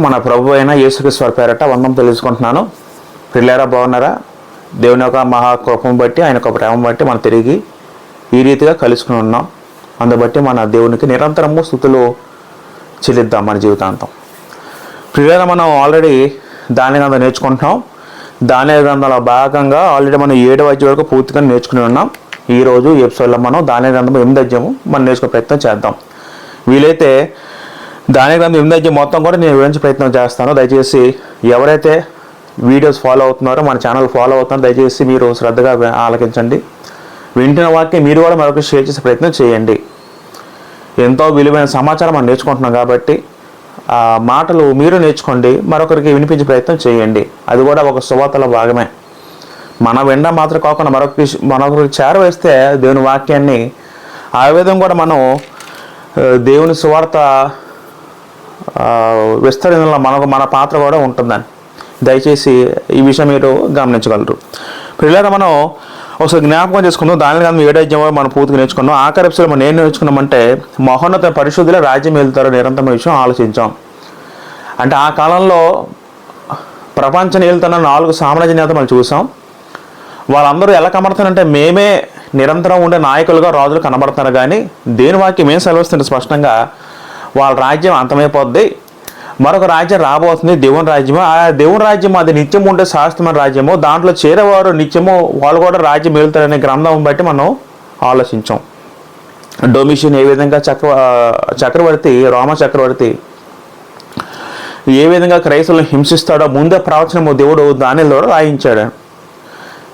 మన ప్రభు అయిన యేసుక్రీస్తు వారి పేరట వందనం తెలుసుకుంటున్నాను. పిల్లారా, బాగున్నారా? దేవుని యొక్క మహాకృపను బట్టి, ఆయన యొక్క ప్రేమ బట్టి మనం తిరిగి ఈ రీతిగా కలుసుకుని ఉన్నాం. అందుబట్టి మన దేవునికి నిరంతరము స్తుతులు చెల్లిద్దాం మన జీవితాంతం. పిల్లారా, మనం ఆల్రెడీ దాని గ్రంథం నేర్చుకుంటున్నాం. దాని గ్రంథంలో భాగంగా ఆల్రెడీ మనం 7వ అధ్యాయం వరకు పూర్తిగా నేర్చుకుని ఉన్నాం. ఈరోజు ఈ ఎపిసోడ్లో మనం దాని గ్రంథం 8వ అధ్యాయము మనం నేర్చుకునే ప్రయత్నం చేద్దాం. వీలైతే దాని గ్రంథం 8వ అధ్యాయం మొత్తం కూడా నేను వివరించే ప్రయత్నం చేస్తాను. దయచేసి ఎవరైతే వీడియోస్ ఫాలో అవుతున్నారో, మన ఛానల్ ఫాలో అవుతున్నారో, దయచేసి మీరు శ్రద్ధగా ఆలకించండి. వింటున్న వాక్యం మీరు కూడా మరొక షేర్ చేసే ప్రయత్నం చేయండి. ఎంతో విలువైన సమాచారం మనం నేర్చుకుంటున్నాం కాబట్టి ఆ మాటలు మీరు నేర్చుకోండి, మరొకరికి వినిపించే ప్రయత్నం చేయండి. అది కూడా ఒక సువార్తలో భాగమే. మన వినడం మాత్రం కాకుండా మరొకరికి చేరవేస్తే దేవుని వాక్యాన్ని ఆ విధంగా కూడా మనం దేవుని సువార్త విస్తరణలో మన పాత్ర కూడా ఉంటుందని దయచేసి ఈ విషయం మీరు గమనించగలరు. పిల్లలు, మనం ఒకసారి జ్ఞాపకం చేసుకుందాం. దాని గ్రంథం 7వ అధ్యాయం మనం పూర్తిగా నేర్చుకున్నాం. ఆఖరి ఎపిసోడ్ మనం ఏం నేర్చుకున్నామంటే, మహోన్నత పరిశుద్ధుల రాజ్యం వెళ్తారో నిరంతరం విషయం ఆలోచించాం. అంటే ఆ కాలంలో ప్రపంచం వెళ్తున్న 4 సామ్రాజ్య నేతలు మనం చూసాం. వాళ్ళందరూ ఎలా కనబడుతున్నారంటే, మేమే నిరంతరం ఉండే నాయకులుగా రాజులు కనబడుతున్నారు. కానీ దేని వాక్యం ఏం సెలవుస్తుంది స్పష్టంగా, వాళ్ళ రాజ్యం అంతమైపోద్ది, మరొక రాజ్యం రాబోతుంది, దేవుని రాజ్యము. ఆ దేవుని రాజ్యం అది నిత్యం ఉండే శాశ్వతమైన రాజ్యము, దాంట్లో చేరేవారు నిత్యము వాళ్ళు కూడా రాజ్యం వెళ్తారనే గ్రంథం బట్టి మనం ఆలోచించాం. డొమిషియన్ ఏ విధంగా చక్రవర్తి రోమ చక్రవర్తి ఏ విధంగా క్రైస్తవులను హింసిస్తాడో ముందే ప్రవచనము దేవుడు దానిలో రాయించాడు.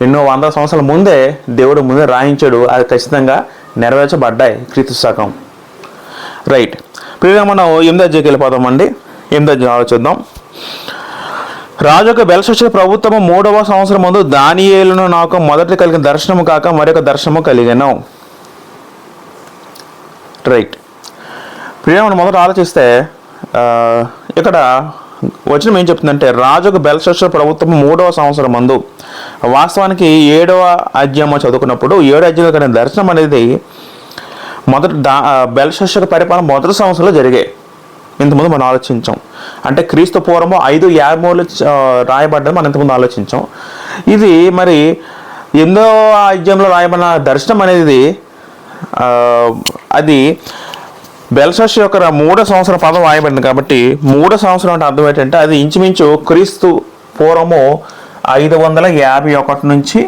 ఎన్నో 100 సంవత్సరాల ముందే దేవుడు ముందే రాయించాడు. అది ఖచ్చితంగా నెరవేర్చబడ్డాయి క్రీస్తు శకం. రైట్, ప్రియగా మనం 8వ అధ్యాయంకి వెళ్ళిపోదామండి. 8వ అధ్యాయం ఆలోచిద్దాం. రాజు యొక్క బెల్షస్సరు ప్రభుత్వము 3వ సంవత్సరం ముందు దానియేలును నాకు మొదటి కలిగిన దర్శనము కాక మరొక దర్శనము కలిగాను. రైట్, ప్రియగా మనం మొదట ఆలోచిస్తే ఇక్కడ వచనం ఏం చెప్తుందంటే, రాజుకు బెల్షస్సరు ప్రభుత్వం 3వ సంవత్సరం ముందు. వాస్తవానికి 7వ అధ్యాయం చదువుకున్నప్పుడు 7వ అధ్యాయంలో కలిగిన దర్శనం అనేది బెల్షస్సరు పరిపాలన మొదటి సంవత్సరంలో జరిగాయి. ఇంతకుముందు మనం ఆలోచించాం. అంటే క్రీస్తు పూర్వము 553లో రాయబడ్డది మనం ఇంతకుముందు ఆలోచించాం. ఇది మరి 8వ అధ్యాయంలో రాయబడిన దర్శనం అనేది అది బెల్షస్సరు యొక్క 3వ సంవత్సరం పదం రాయబడింది. కాబట్టి 3వ సంవత్సరం అంటే అర్థం ఏంటంటే, అది ఇంచుమించు క్రీస్తు పూర్వము 551 నుంచి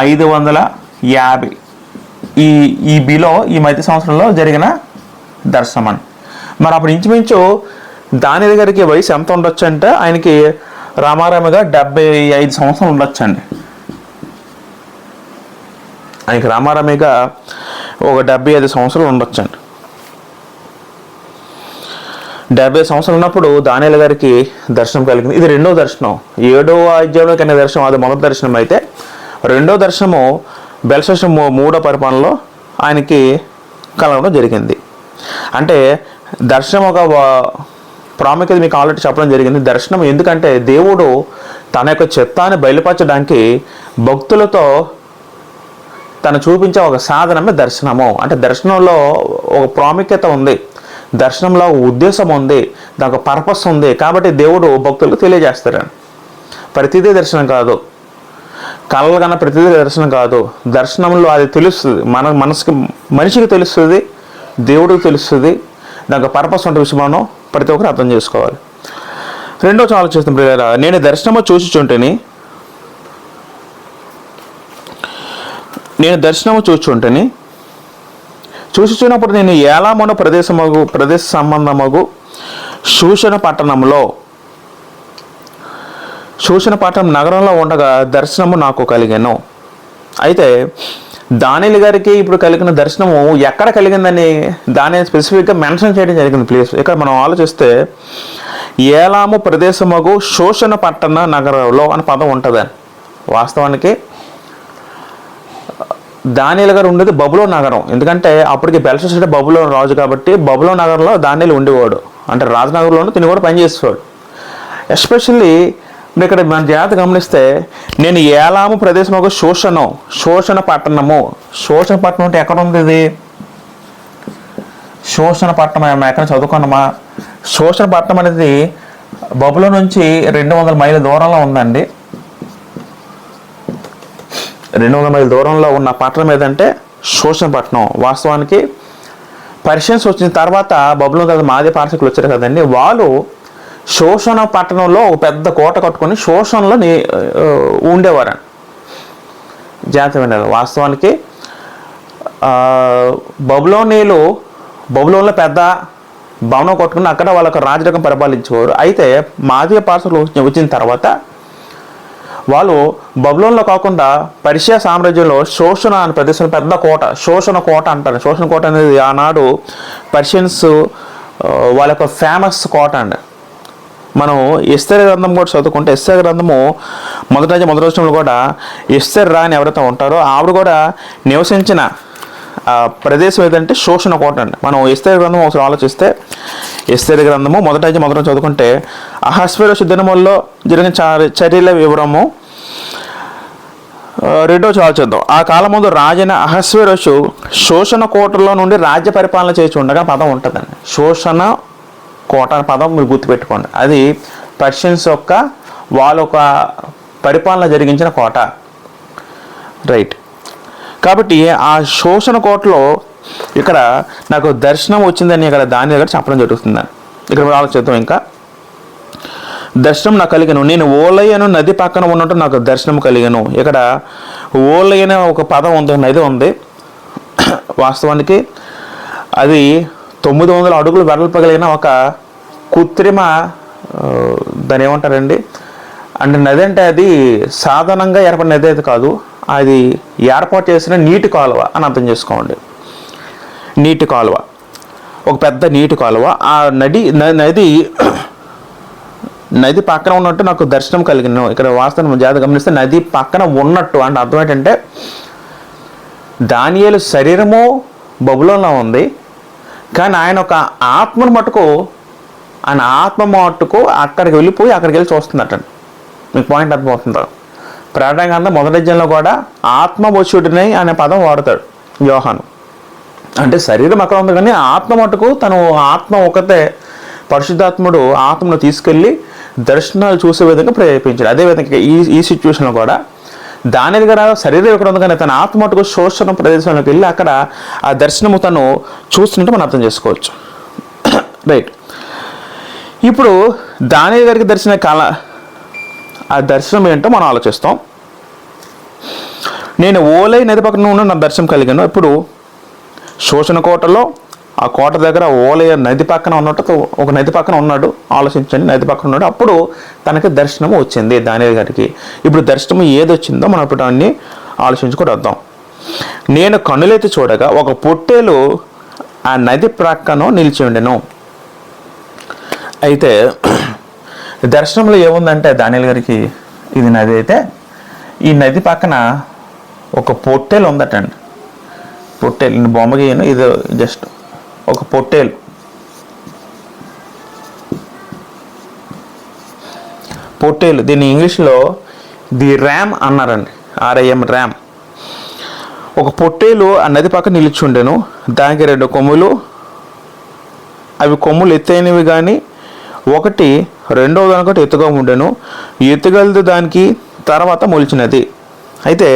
550 ఈ బిలో ఈ మధ్య సంవత్సరంలో జరిగిన దర్శనం అని. మరి అప్పుడు ఇంచుమించు దానియేలు గారికి వయసు ఎంత ఉండొచ్చు అంటే, ఆయనకి రామారామిగా 75 సంవత్సరాలు ఉండొచ్చండి. ఆయనకి రామారామిగా ఒక 75 సంవత్సరాలు ఉండొచ్చండి. 70 సంవత్సరాలు ఉన్నప్పుడు దానియేలు గారికి దర్శనం కలిగింది. ఇది 2వ దర్శనం. 7వ అధ్యాయంలో కలిగిన దర్శనం అది మొదటి దర్శనం అయితే, 2వ దర్శనము బెల్షస్సరు 3వ పరిపాలనలో ఆయనకి కలగడం జరిగింది. అంటే దర్శనం ఒక ప్రాముఖ్యత మీకు ఆల్రెడీ చెప్పడం జరిగింది. దర్శనం ఎందుకంటే దేవుడు తన యొక్క చిత్తాన్ని బయలుపరచడానికి భక్తులతో తను చూపించే ఒక సాధనమే దర్శనము. అంటే దర్శనంలో ఒక ప్రాముఖ్యత ఉంది, దర్శనంలో ఉద్దేశం ఉంది, దానికి పర్పస్ ఉంది. కాబట్టి దేవుడు భక్తులకు తెలియజేస్తాడు. ప్రతిదీ దర్శనం కాదు, కళలు కన్నా ప్రతిదీ దర్శనం కాదు. దర్శనంలో అది తెలుస్తుంది, మనిషికి తెలుస్తుంది, దేవుడికి తెలుస్తుంది, దానికి పర్పస్ ఉంటే విషయం మనం ప్రతి ఒక్కరు అర్థం చేసుకోవాలి. 2వ ఆలోచిస్తాం ప్రియులారా, నేను దర్శనము చూచుచుంటిని చూచుచున్నప్పుడు నేను ఏలామున ప్రదేశ సంబంధమగు శూషణ పట్టణం నగరంలో ఉండగా దర్శనము నాకు కలిగాను. అయితే దానియేలు గారికి ఇప్పుడు కలిగిన దర్శనము ఎక్కడ కలిగిందని దాని స్పెసిఫిక్గా మెన్షన్ చేయడం జరిగింది ప్లేస్. ఇక్కడ మనం ఆలోచిస్తే ఏలాము ప్రదేశమగు శోషణ పట్టణ నగరంలో అని పదం ఉంటుంది. వాస్తవానికి దానియేలు గారు ఉండేది బబులోను నగరం. ఎందుకంటే అప్పటికి బెల్షస్సరు బబులోను రాజు కాబట్టి బబులోను నగరంలో దానియేలు ఉండేవాడు. అంటే రాజనగరంలోనూ తిని కూడా పనిచేసేవాడు. ఎస్పెషల్లీ ఇక్కడ మన జాగ్రత్త గమనిస్తే, నేను ఏలాము ప్రదేశం ఒక శోషణ పట్టణము. శోషణ పట్టణం అంటే ఎక్కడ ఉంది? ఇది శోషణ పట్టణం ఏమన్నా ఎక్కడ చదువుకున్నామా? శోషణ పట్టణం అనేది బబులో నుంచి 200 మైళ్ళ దూరంలో ఉందండి. 200 మైళ్ళ దూరంలో ఉన్న పట్టణం ఏదంటే శోషణ పట్టణం. వాస్తవానికి పర్షియన్స్ వచ్చిన తర్వాత బబులోన్ తర్వాత మాదే పార్శకులు వచ్చారు కదండి, వాళ్ళు శోషణ పట్టణంలో ఒక పెద్ద కోట కట్టుకొని శోషణలో ఉండేవారు. జాతీయ వాస్తవానికి బబులోన్లో పెద్ద భవనం కొట్టుకుని అక్కడ వాళ్ళకు రాజరికం పరిపాలించేవారు. అయితే మాదీయ పార్శకులు వచ్చిన తర్వాత వాళ్ళు బబులోన్లో కాకుండా పర్షియా సామ్రాజ్యంలో శోషణ అనే ప్రదేశం పెద్ద కోట, శోషణ కోట అంటారు. శోషణ కోట అనేది ఆనాడు పర్షియన్స్ వాళ్ళ యొక్క ఫేమస్ కోట అండి. మనం ఎస్తేర్ గ్రంథం కూడా చదువుకుంటే ఎస్తేర్ గ్రంథము మొదటి రోజుల్లో కూడా ఎస్తేర్ రాని ఎవరైతే ఉంటారో ఆవిడ కూడా నివసించిన ప్రదేశం ఏదంటే శోషణ కోట అండి. మనం ఎస్తేర్ గ్రంథం ఒకసారి ఆలోచిస్తే ఎస్తేర్ గ్రంథము మొదటి రోజు చదువుకుంటే అహస్వేరోషు దినముల్లో జరిగిన చర్యల వివరము 2వ ఆలోచిద్దాం. ఆ కాలం ముందు రాజైన అహస్వేరోషు శోషణ కోటలో నుండి రాజ్య పరిపాలన చేసి ఉండగా పదం ఉంటుందండి. శోషణ కోట అనే పదం మీరు గుర్తుపెట్టుకోండి. అది పర్షియన్స్ యొక్క వాళ్ళ ఒక పరిపాలన జరిగించిన కోట, రైట్. కాబట్టి ఆ శోషణ కోటలో ఇక్కడ నాకు దర్శనం వచ్చిందని ఇక్కడ దాని దగ్గర చెప్పడం జరుగుతుందని ఇక్కడ ఆలోచిద్దాం. ఇంకా దర్శనం నాకు కలిగను, నేను ఓలయ్యను నది పక్కన ఉన్నట్టు నాకు దర్శనం కలిగను. ఇక్కడ ఓలయ్యనే ఒక పదం ఉంది, నది ఉంది. వాస్తవానికి అది 900 అడుగులు వెడల్పు కలిగిన ఒక కృత్రిమ, దాని ఏమంటారండి అంటే నది అంటే అది సాధారణంగా ఏర్పడిన నది అయితే కాదు, అది ఏర్పాటు చేసిన నీటి కాలువ అని అర్థం చేసుకోండి. నీటి కాలువ, ఒక పెద్ద నీటి కాలువ. ఆ నది పక్కన ఉన్నట్టు నాకు దర్శనం కలిగిన. ఇక్కడ వాస్తవం జాగ్రత్త గమనిస్తే నది పక్కన ఉన్నట్టు అంటే అర్థం ఏంటంటే దానియేలు శరీరము బబులోన్లో ఉంది, కానీ ఆయన ఒక ఆత్మను మట్టుకు అక్కడికి వెళ్ళి చూస్తున్నట్టండి. మీకు పాయింట్ అర్థమవుతుందా? ప్రకటన గ్రంథం మొదటి అధ్యాయంలో కూడా ఆత్మవశుడిని అనే పదం వాడతాడు యోహాను. అంటే శరీరం అక్కడ ఉంది కానీ ఆత్మ మట్టుకు ఆత్మ ఒకతే, పరిశుద్ధాత్ముడు ఆత్మను తీసుకెళ్ళి దర్శనాలు చూసే విధంగా ప్రేరేపించాడు. అదేవిధంగా ఈ సిచ్యువేషన్లో కూడా దానియేలు గారు శరీరం ఎక్కడ ఉంది కానీ తన ఆత్మ మట్టుకు శోషణ ప్రదేశంలోకి వెళ్ళి అక్కడ ఆ దర్శనము తను చూస్తున్నట్టు మనం అర్థం చేసుకోవచ్చు, రైట్. ఇప్పుడు దానియేలు గారికి ఆ దర్శనం ఏంటో మనం ఆలోచిస్తాం. నేను ఓలై నది పక్కన ఉన్న నా దర్శనం కలిగాను. ఇప్పుడు శోషణ కోటలో ఆ కోట దగ్గర ఓలయ నది పక్కన ఉన్నట్టు ఒక నది పక్కన ఉన్నాడు. ఆలోచించండి, నది పక్కన ఉన్నాడు. అప్పుడు తనకి దర్శనము వచ్చింది దానియేలు గారికి. ఇప్పుడు దర్శనం ఏది వచ్చిందో మనం ఇప్పుడు దాన్ని ఆలోచించుకొని వద్దాం. నేను కన్నులెత్తి చూడగా ఒక పొట్టేలు ఆ నది ప్రక్కన నిలిచి ఉండెను. అయితే దర్శనంలో ఏముందంటే దానియేలు గారికి ఇది నది అయితే ఈ నది పక్కన ఒక పొట్టేలు ఉందటండి. పొట్టేలు నేను బొమ్మ గీయను, ఇది జస్ట్ ఒక పొట్టేలు. దీన్ని ఇంగ్లీష్లో ది ర్యామ్ అన్నారండి, RIM ర్యామ్. ఒక పొట్టేలు ఆ నది పక్కన నిలిచుండెను. దానికి 2 కొమ్ములు, అవి కొమ్ములు ఎత్తైనవి కానీ ఒకటి రెండవ దానికంటే ఎత్తుగా ఉండెను. ఎత్తుగలది దానికి తర్వాత మొలిచినది. అయితే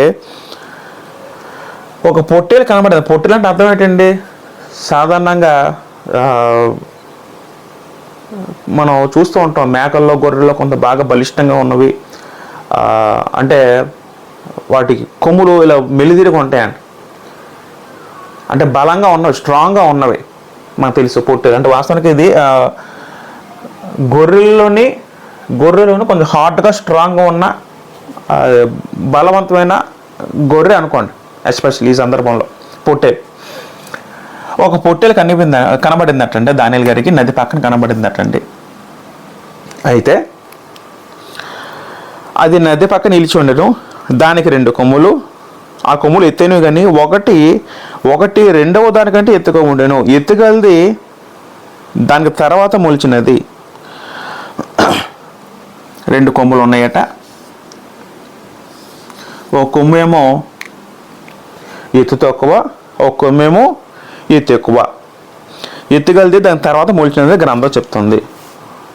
ఒక పొట్టేలు కనబడేది. పొట్టేలు అంటే అర్థం ఏంటండి? సాధారణంగా మనం చూస్తూ ఉంటాం మేకల్లో గొర్రెల్లో కొంత బాగా బలిష్టంగా ఉన్నవి, అంటే వాటికి కొమ్ములు ఇలా మెలిదిరిగా ఉంటాయండి, అంటే బలంగా ఉన్నవి, స్ట్రాంగ్గా ఉన్నవి మనకు తెలుసు పొట్టేలు అంటే. వాస్తవానికి ఇది గొర్రెల్లోని కొంచెం హార్డ్గా స్ట్రాంగ్గా ఉన్న బలవంతమైన గొర్రె అనుకోండి, ఎస్పెషల్లీ ఈ సందర్భంలో పొట్టేలు. ఒక పొట్టేలు కనబడిందటండి దానియేలు గారికి, నది పక్కన కనబడిందటండి. అయితే అది నది పక్కన నిలిచి ఉండడం. దానికి 2 కొమ్ములు, ఆ కొమ్ములు ఎత్తైనవి కానీ ఒకటి రెండవ దానికంటే ఎత్తుగా ఉండేను. ఎత్తుగలది దానికి తర్వాత మొలిచినది. 2 కొమ్ములు ఉన్నాయట. ఒక కొమ్ము ఏమో ఎత్తు తక్కువ, ఒక కొమ్మేమో ఎత్తు ఎక్కువ. ఎత్తుగలది దాని తర్వాత మొలిచినది గ్రంథం చెప్తుంది.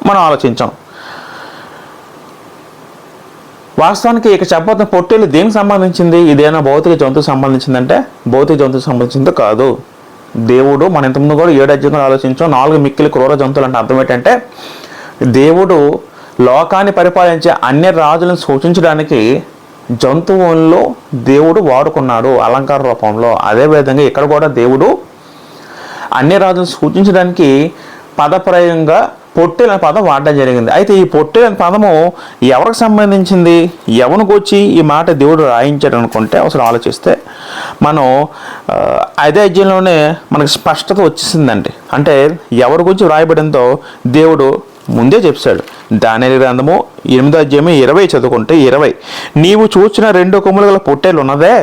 మనం ఆలోచించాం. వాస్తవానికి ఇక చెప్పబోతున్న పొట్టేలు దేనికి సంబంధించింది? ఇదేనా భౌతిక జంతువుకు సంబంధించిందంటే భౌతిక జంతువుకు సంబంధించింది కాదు. దేవుడు మన ఇంతకుముందు కూడా 7 అధ్యాయంలో ఆలోచించాం. 4 మిక్కిలి క్రూర జంతువులు అంటే అర్థం ఏంటంటే దేవుడు లోకాన్ని పరిపాలించే అన్య రాజులను సూచించడానికి జంతువుల్లో దేవుడు వాడుకున్నాడు అలంకార రూపంలో. అదేవిధంగా ఇక్కడ కూడా దేవుడు అన్య రాజులను సూచించడానికి పదప్రయోగంగా పొట్టేలు అనే పదం వాడడం జరిగింది. అయితే ఈ పొట్టేలు అనే పదము ఎవరికి సంబంధించింది? ఎవరికి వచ్చి ఈ మాట దేవుడు రాయించాడు అనుకుంటే అసలు ఆలోచిస్తే మనం అదే అధ్యాయంలోనే మనకు స్పష్టత వచ్చేసిందండి. అంటే ఎవరి గురించి వ్రాయబడిందో దేవుడు ముందే చెప్పాడు. దానియేలు గ్రంథము 8వ అధ్యాయం 20 చదువుకుంటే 20, నీవు చూచిన 2 కొమ్ములు గల పొట్టేలు ఉన్నదే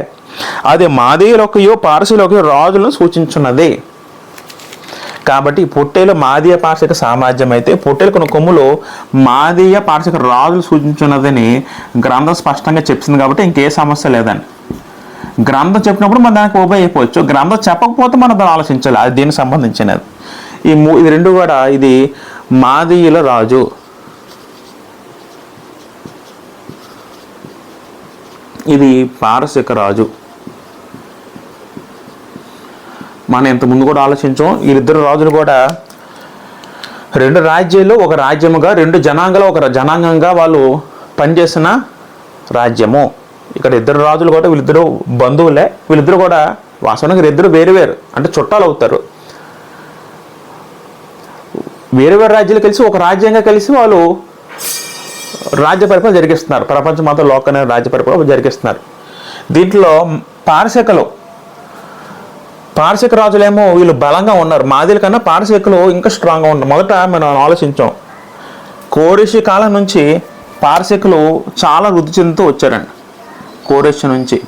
అది మాదీయులకయో పారసీలకయో రాజులను సూచించున్నది. కాబట్టి పొట్టేలు మాదీయ పార్శిక సామ్రాజ్యం అయితే పొట్టేలు కొన్ని కొమ్ములు మాదీయ పార్శిక రాజులు సూచించున్నదని గ్రంథం స్పష్టంగా చెప్తుంది. కాబట్టి ఇంకే సమస్య లేదండి. గ్రంథం చెప్పినప్పుడు మనం దానికి ఓబే అయిపోవచ్చు. గ్రంథం చెప్పకపోతే మనం దాన్ని ఆలోచించాలి అది దీనికి సంబంధించినది. ఇది రెండు కూడా ఇది మాదీయుల రాజు, ఇది పారసిక రాజు. మనం ఇంతకుముందు కూడా ఆలోచించాం. వీళ్ళిద్దరు రాజులు కూడా 2 రాజ్యాలు ఒక రాజ్యముగా 2 జనాంగాలు ఒక జనాంగంగా వాళ్ళు పనిచేసిన రాజ్యము. ఇక్కడ 2 రాజులు కూడా వీళ్ళిద్దరు బంధువులే. వీళ్ళిద్దరు కూడా వాస్తవానికి వీళ్ళిద్దరు వేరు వేరు అంటే చుట్టాలు అవుతారు. వేరు వేరు రాజ్యాలు కలిసి ఒక రాజ్యంగా కలిసి వాళ్ళు రాజ్య పరిపాలన జరిగిస్తున్నారు. ప్రపంచ మొత్తం లోకనే రాజ్య పరిపాలన జరిగిస్తున్నారు. దీంట్లో పారసిక రాజులేమో వీళ్ళు బలంగా ఉన్నారు. మాదిల కన్నా పారసికులు ఇంకా స్ట్రాంగ్గా ఉన్నారు. మొదట మనం ఆలోచించాం, కోరేషి కాలం నుంచి పారసికులు చాలా వృద్ధి చెందుతూ వచ్చారండి. కోరేషి నుంచి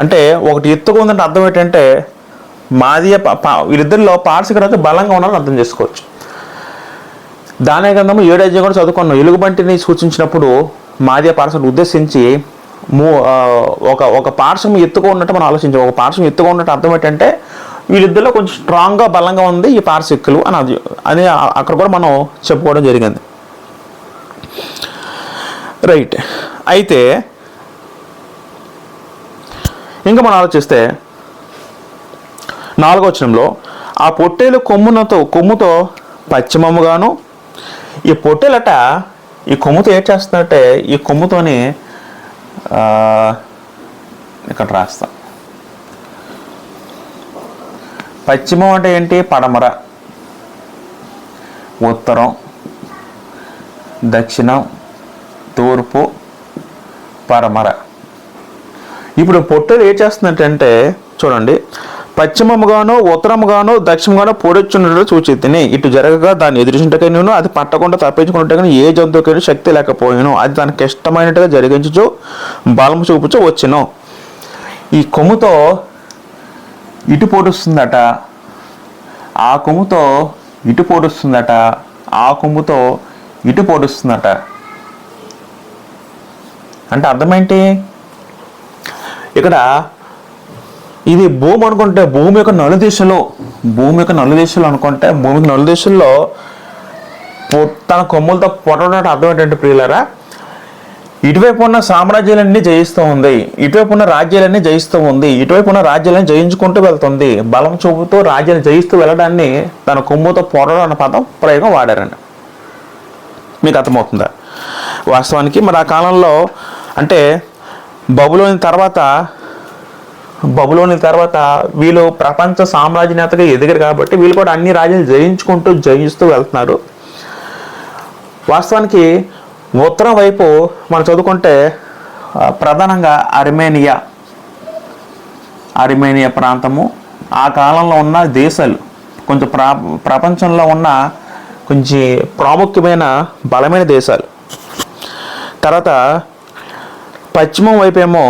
అంటే ఒకటి ఎత్తుగా ఉందంటే అర్థం ఏంటంటే మాదియ వీళ్ళిద్దరిలో పారసిక రాజు బలంగా ఉన్నారని అర్థం చేసుకోవచ్చు. దానియేలు గ్రంథము 7వ అధ్యాయం కూడా చదువుకున్నాం. ఎలుగుబంటిని సూచించినప్పుడు మాదియ పార్శ్వను ఉద్దేశించి ఒక పార్శ్వం ఎత్తుగా ఉన్నట్టు మనం ఆలోచించాం. ఒక పార్శ్వం ఎత్తుగా ఉన్నట్టు అర్థం ఏంటంటే వీళ్ళిద్దరిలో కొంచెం స్ట్రాంగ్గా బలంగా ఉంది ఈ పార్సిక్కులు అని అక్కడ కూడా మనం చెప్పుకోవడం జరిగింది. రైట్. అయితే ఇంకా మనం ఆలోచిస్తే 4వ వచనంలో ఆ పొట్టేలు కొమ్ముతో పశ్చిమముగాను, ఈ పొట్టేలట ఈ కొమ్ముతో ఏం చేస్తుందంటే ఈ కొమ్ముతోని ఇక్కడ రాస్తాం. పశ్చిమం అంటే ఏంటి? పడమర, ఉత్తరం, దక్షిణం, తూర్పు, పడమర. ఇప్పుడు పొట్టేలు ఏం చేస్తుందంటే చూడండి, పశ్చిమముగాను ఉత్తరముగాను దక్షిణముగాను పొడొచ్చున్నట్లు సూచితిని. ఇటు జరగగా దాన్ని ఎదురించుటకైనా అది పట్టకుండా తప్పించుకున్నట్టుగా ఏ జంతువుకైనా శక్తి లేకపోయాను. అది దానికి ఇష్టమైనట్టుగా జరిగించు బలము చూపుచు వచ్చును. ఈ కొమ్ముతో ఇటు పొడుస్తుందట, ఆ కొమ్ముతో ఇటు పొడుస్తుందట, ఆ కొమ్ముతో ఇటు పొడుస్తుందట. అంటే అర్థమేంటి? ఇక్కడ ఇది భూమి అనుకుంటే భూమి యొక్క నలుదిశలో అనుకుంటే భూమికి నలుదిశల్లో తన కొమ్ములతో పొట్టడం అర్థం ఏంటంటే ప్రియులారా, ఇటువైపు ఉన్న సామ్రాజ్యాలన్నీ జయిస్తూ ఉంది, ఇటువైపు ఉన్న రాజ్యాలన్నీ జయిస్తూ ఉంది, ఇటువైపు ఉన్న రాజ్యాలన్నీ జయించుకుంటూ వెళ్తుంది. బలం చూపుతూ రాజ్యాన్ని జయిస్తూ వెళ్ళడాన్ని తన కొమ్ముతో పొడడం అన్న పదం ప్రయోగం వాడారండి. మీకు అర్థమవుతుందా? వాస్తవానికి మరి ఆ కాలంలో అంటే బబులోని తర్వాత వీళ్ళు ప్రపంచ సామ్రాజ్యనేతగా ఎదిగారు కాబట్టి వీళ్ళు కూడా అన్ని రాజ్యాలు జయిస్తూ వెళ్తున్నారు. వాస్తవానికి ఉత్తరం వైపు మనం చదువుకుంటే ప్రధానంగా అర్మేనియా ప్రాంతము ఆ కాలంలో ఉన్న దేశాలు కొంచెం ప్రపంచంలో ఉన్న కొంచెం ప్రాముఖ్యమైన బలమైన దేశాలు. తర్వాత పశ్చిమం వైపేమో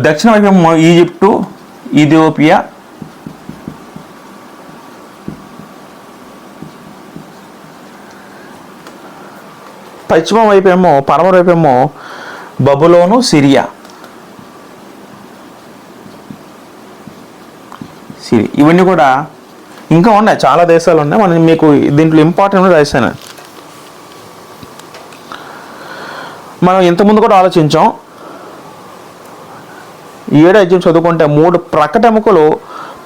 దక్షిణ వైపేమో ఈజిప్టు, ఇథియోపియా, పశ్చిమం వైపేమో పడమర వైపేమో బబులోను, సిరియా. సిరి, ఇవన్నీ కూడా ఇంకా ఉన్నాయి, చాలా దేశాలు ఉన్నాయి. మనం మీకు దీంట్లో ఇంపార్టెంట్ రాశాను. మనం ఇంతకుముందు కూడా ఆలోచించాం. 7వ అధ్యాయం చదువుకుంటే 3 ప్రకటముకలు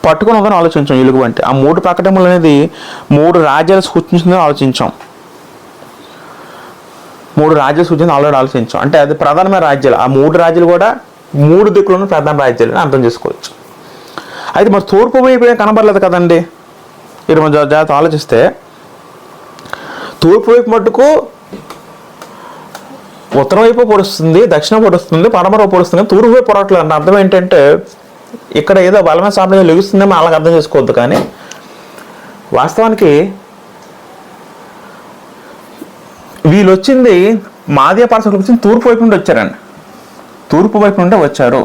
పట్టుకుని ఉందని ఆలోచించాం. ఎలుగుబంటి, ఆ 3 ప్రకటములు అనేది 3 రాజ్యాలు సూచించిందని ఆలోచించాం. 3 రాజ్యాలు సూచించి ఆల్రెడీ ఆలోచించాం. అంటే అది ప్రధానమైన రాజ్యాలు. ఆ 3 రాజ్యాలు కూడా 3 దిక్కులను ప్రధాన రాజ్యాలు అని అర్థం చేసుకోవచ్చు. అయితే మరి తూర్పు వైపు కనబడలేదు కదండి. ఇది మనం జాగ్రత్త ఆలోచిస్తే తూర్పు వైపు మట్టుకు ఉత్తరం వైపు పొడుస్తుంది, దక్షిణం పొడుస్తుంది, పడమర పొడుస్తుంది, తూర్పు వైపు పొరట్లేదు. అంటే అర్థం ఏంటంటే ఇక్కడ ఏదో బలమైన సామ్రాజ్యం లెగుస్తుందేమో అలాగ అర్థం చేసుకోవద్దు. కానీ వాస్తవానికి వీళ్ళు వచ్చింది మాదీయ పార్శ్వకు వచ్చింది తూర్పు వైపు నుండి వచ్చారండి. తూర్పు వైపు నుండే వచ్చారు.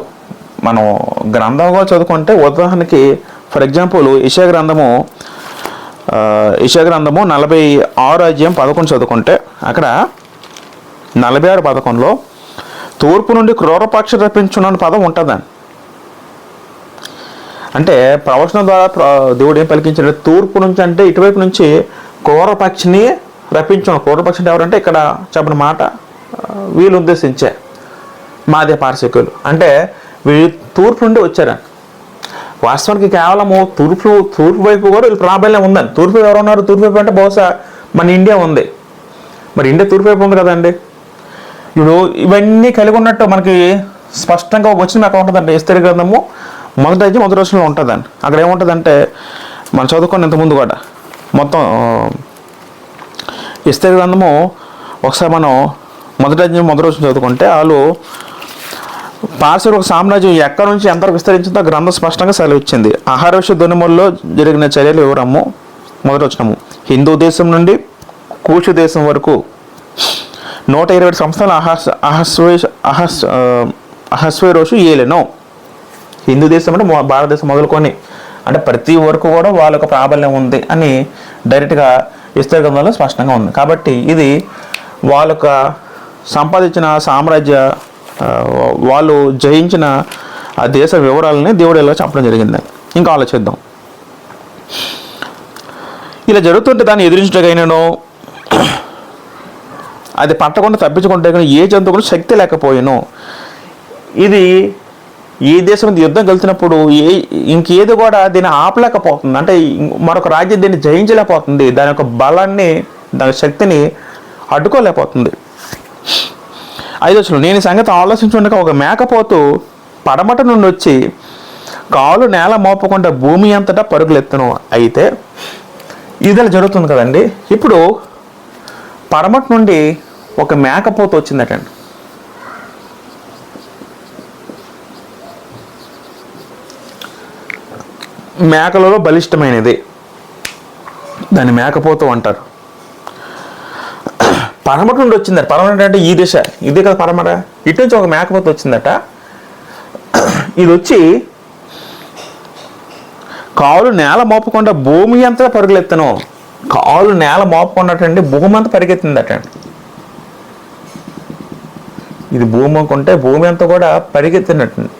మనం గ్రంథంగా చదువుకుంటే ఉదాహరణకి ఫర్ ఎగ్జాంపుల్ యెషయా గ్రంథము 46 అధ్యాయం 11 చదువుకుంటే అక్కడ 46:11 తూర్పు నుండి క్రూరపక్షి రప్పించున్న పదం ఉంటుందని. అంటే ప్రవచనం ద్వారా దేవుడు ఏం పలికించాడు, తూర్పు నుంచి అంటే ఇటువైపు నుంచి క్రూరపక్షిని రప్పించున్నాడు. క్రూరపక్షి అంటే ఎవరంటే ఇక్కడ చెప్పిన మాట వీళ్ళు ఉద్దేశించే మాదీయ పార్శికులు. అంటే వీళ్ళు తూర్పు నుండి వచ్చారని. వాస్తవానికి కేవలము తూర్పు వైపు కూడా వీళ్ళు ప్రాబల్యం ఉందని. తూర్పు ఎవరు ఉన్నారు? తూర్పు వైపు అంటే బహుశా మన ఇండియా ఉంది. మరి ఇండియా తూర్పు వైపు ఉంది కదండి. ఇప్పుడు ఇవన్నీ కలిగి ఉన్నట్టు మనకి స్పష్టంగా వచ్చిన అక్కడ ఉంటుందండి. ఎస్తేరు గ్రంథము 1వ అధ్యాయం 1వ వచనంలో ఉంటుందండి. అక్కడ ఏముంటుందంటే మనం చదువుకుని ఇంతకుముందు కూడా మొత్తం ఎస్తేరు గ్రంథము ఒకసారి మనం 1వ అధ్యాయం 1వ వచనం చదువుకుంటే వాళ్ళు పార్శ్వ ఒక సామ్రాజ్యం ఎక్కడి నుంచి ఎంతవరకు విస్తరించిందో గ్రంథం స్పష్టంగా సెలవిచ్చింది. అహర్వష దునిముల్లో జరిగిన చర్యలు వివరము 1వ వచనము. హిందూ దేశం నుండి కూషు దేశం వరకు 120 సంవత్సరాలు అహస్వేరోషు ఏలెను. హిందూ దేశం అంటే భారతదేశం మొదలుకొని అంటే ప్రతి వరకు కూడా వాళ్ళకు ప్రాబల్యం ఉంది అని డైరెక్ట్గా ఎస్తేరు గ్రంథంలో స్పష్టంగా ఉంది. కాబట్టి ఇది వాళ్ళకు సంపాదించిన సామ్రాజ్య వాళ్ళు జయించిన ఆ దేశ వివరాలని దేవుడు ఇలా చెప్పడం జరిగింది. ఇంకా ఆలోచిద్దాం. ఇలా జరుగుతుంటే దాన్ని ఎదిరించటకైనాను అది పట్టకుండా తప్పించుకుంటే ఏ జంతువు కూడా శక్తి లేకపోయాను. ఇది ఈ దేశం యుద్ధం కలిసినప్పుడు ఇంకేది కూడా దీన్ని ఆపలేకపోతుంది. అంటే మరొక రాజ్యం దీన్ని జయించలేకపోతుంది. దాని యొక్క బలాన్ని, దాని శక్తిని అడ్డుకోలేకపోతుంది. 5వ వచనం, నేను సంగతి ఆలోచించుండగా ఒక మేకపోతు పడమట నుండి వచ్చి కాలు నేల మోపకుండా భూమి అంతటా పరుగులెత్తను. అయితే ఇది జరుగుతుంది కదండి. ఇప్పుడు పడమట నుండి ఒక మేకపోతు వచ్చిందటండి. మేకలలో బలిష్టమైనది, దాన్ని మేకపోతు అంటారు. పడమట నుండి వచ్చిందట. పడమట అంటే ఈ దిశ, ఇదే కదా పడమట. ఇటు నుంచి ఒక మేకపోతు వచ్చిందట. ఇది వచ్చి కాలు నేల మోపకుండా భూమి అంతా పరుగులెత్తను. కాలు నేల మోపకున్నట్టండి భూమి అంతా పరిగెత్తిందటండి. ఇది భూమి అనుకుంటే భూమి అంతా కూడా పరిగెత్తినట్టండి.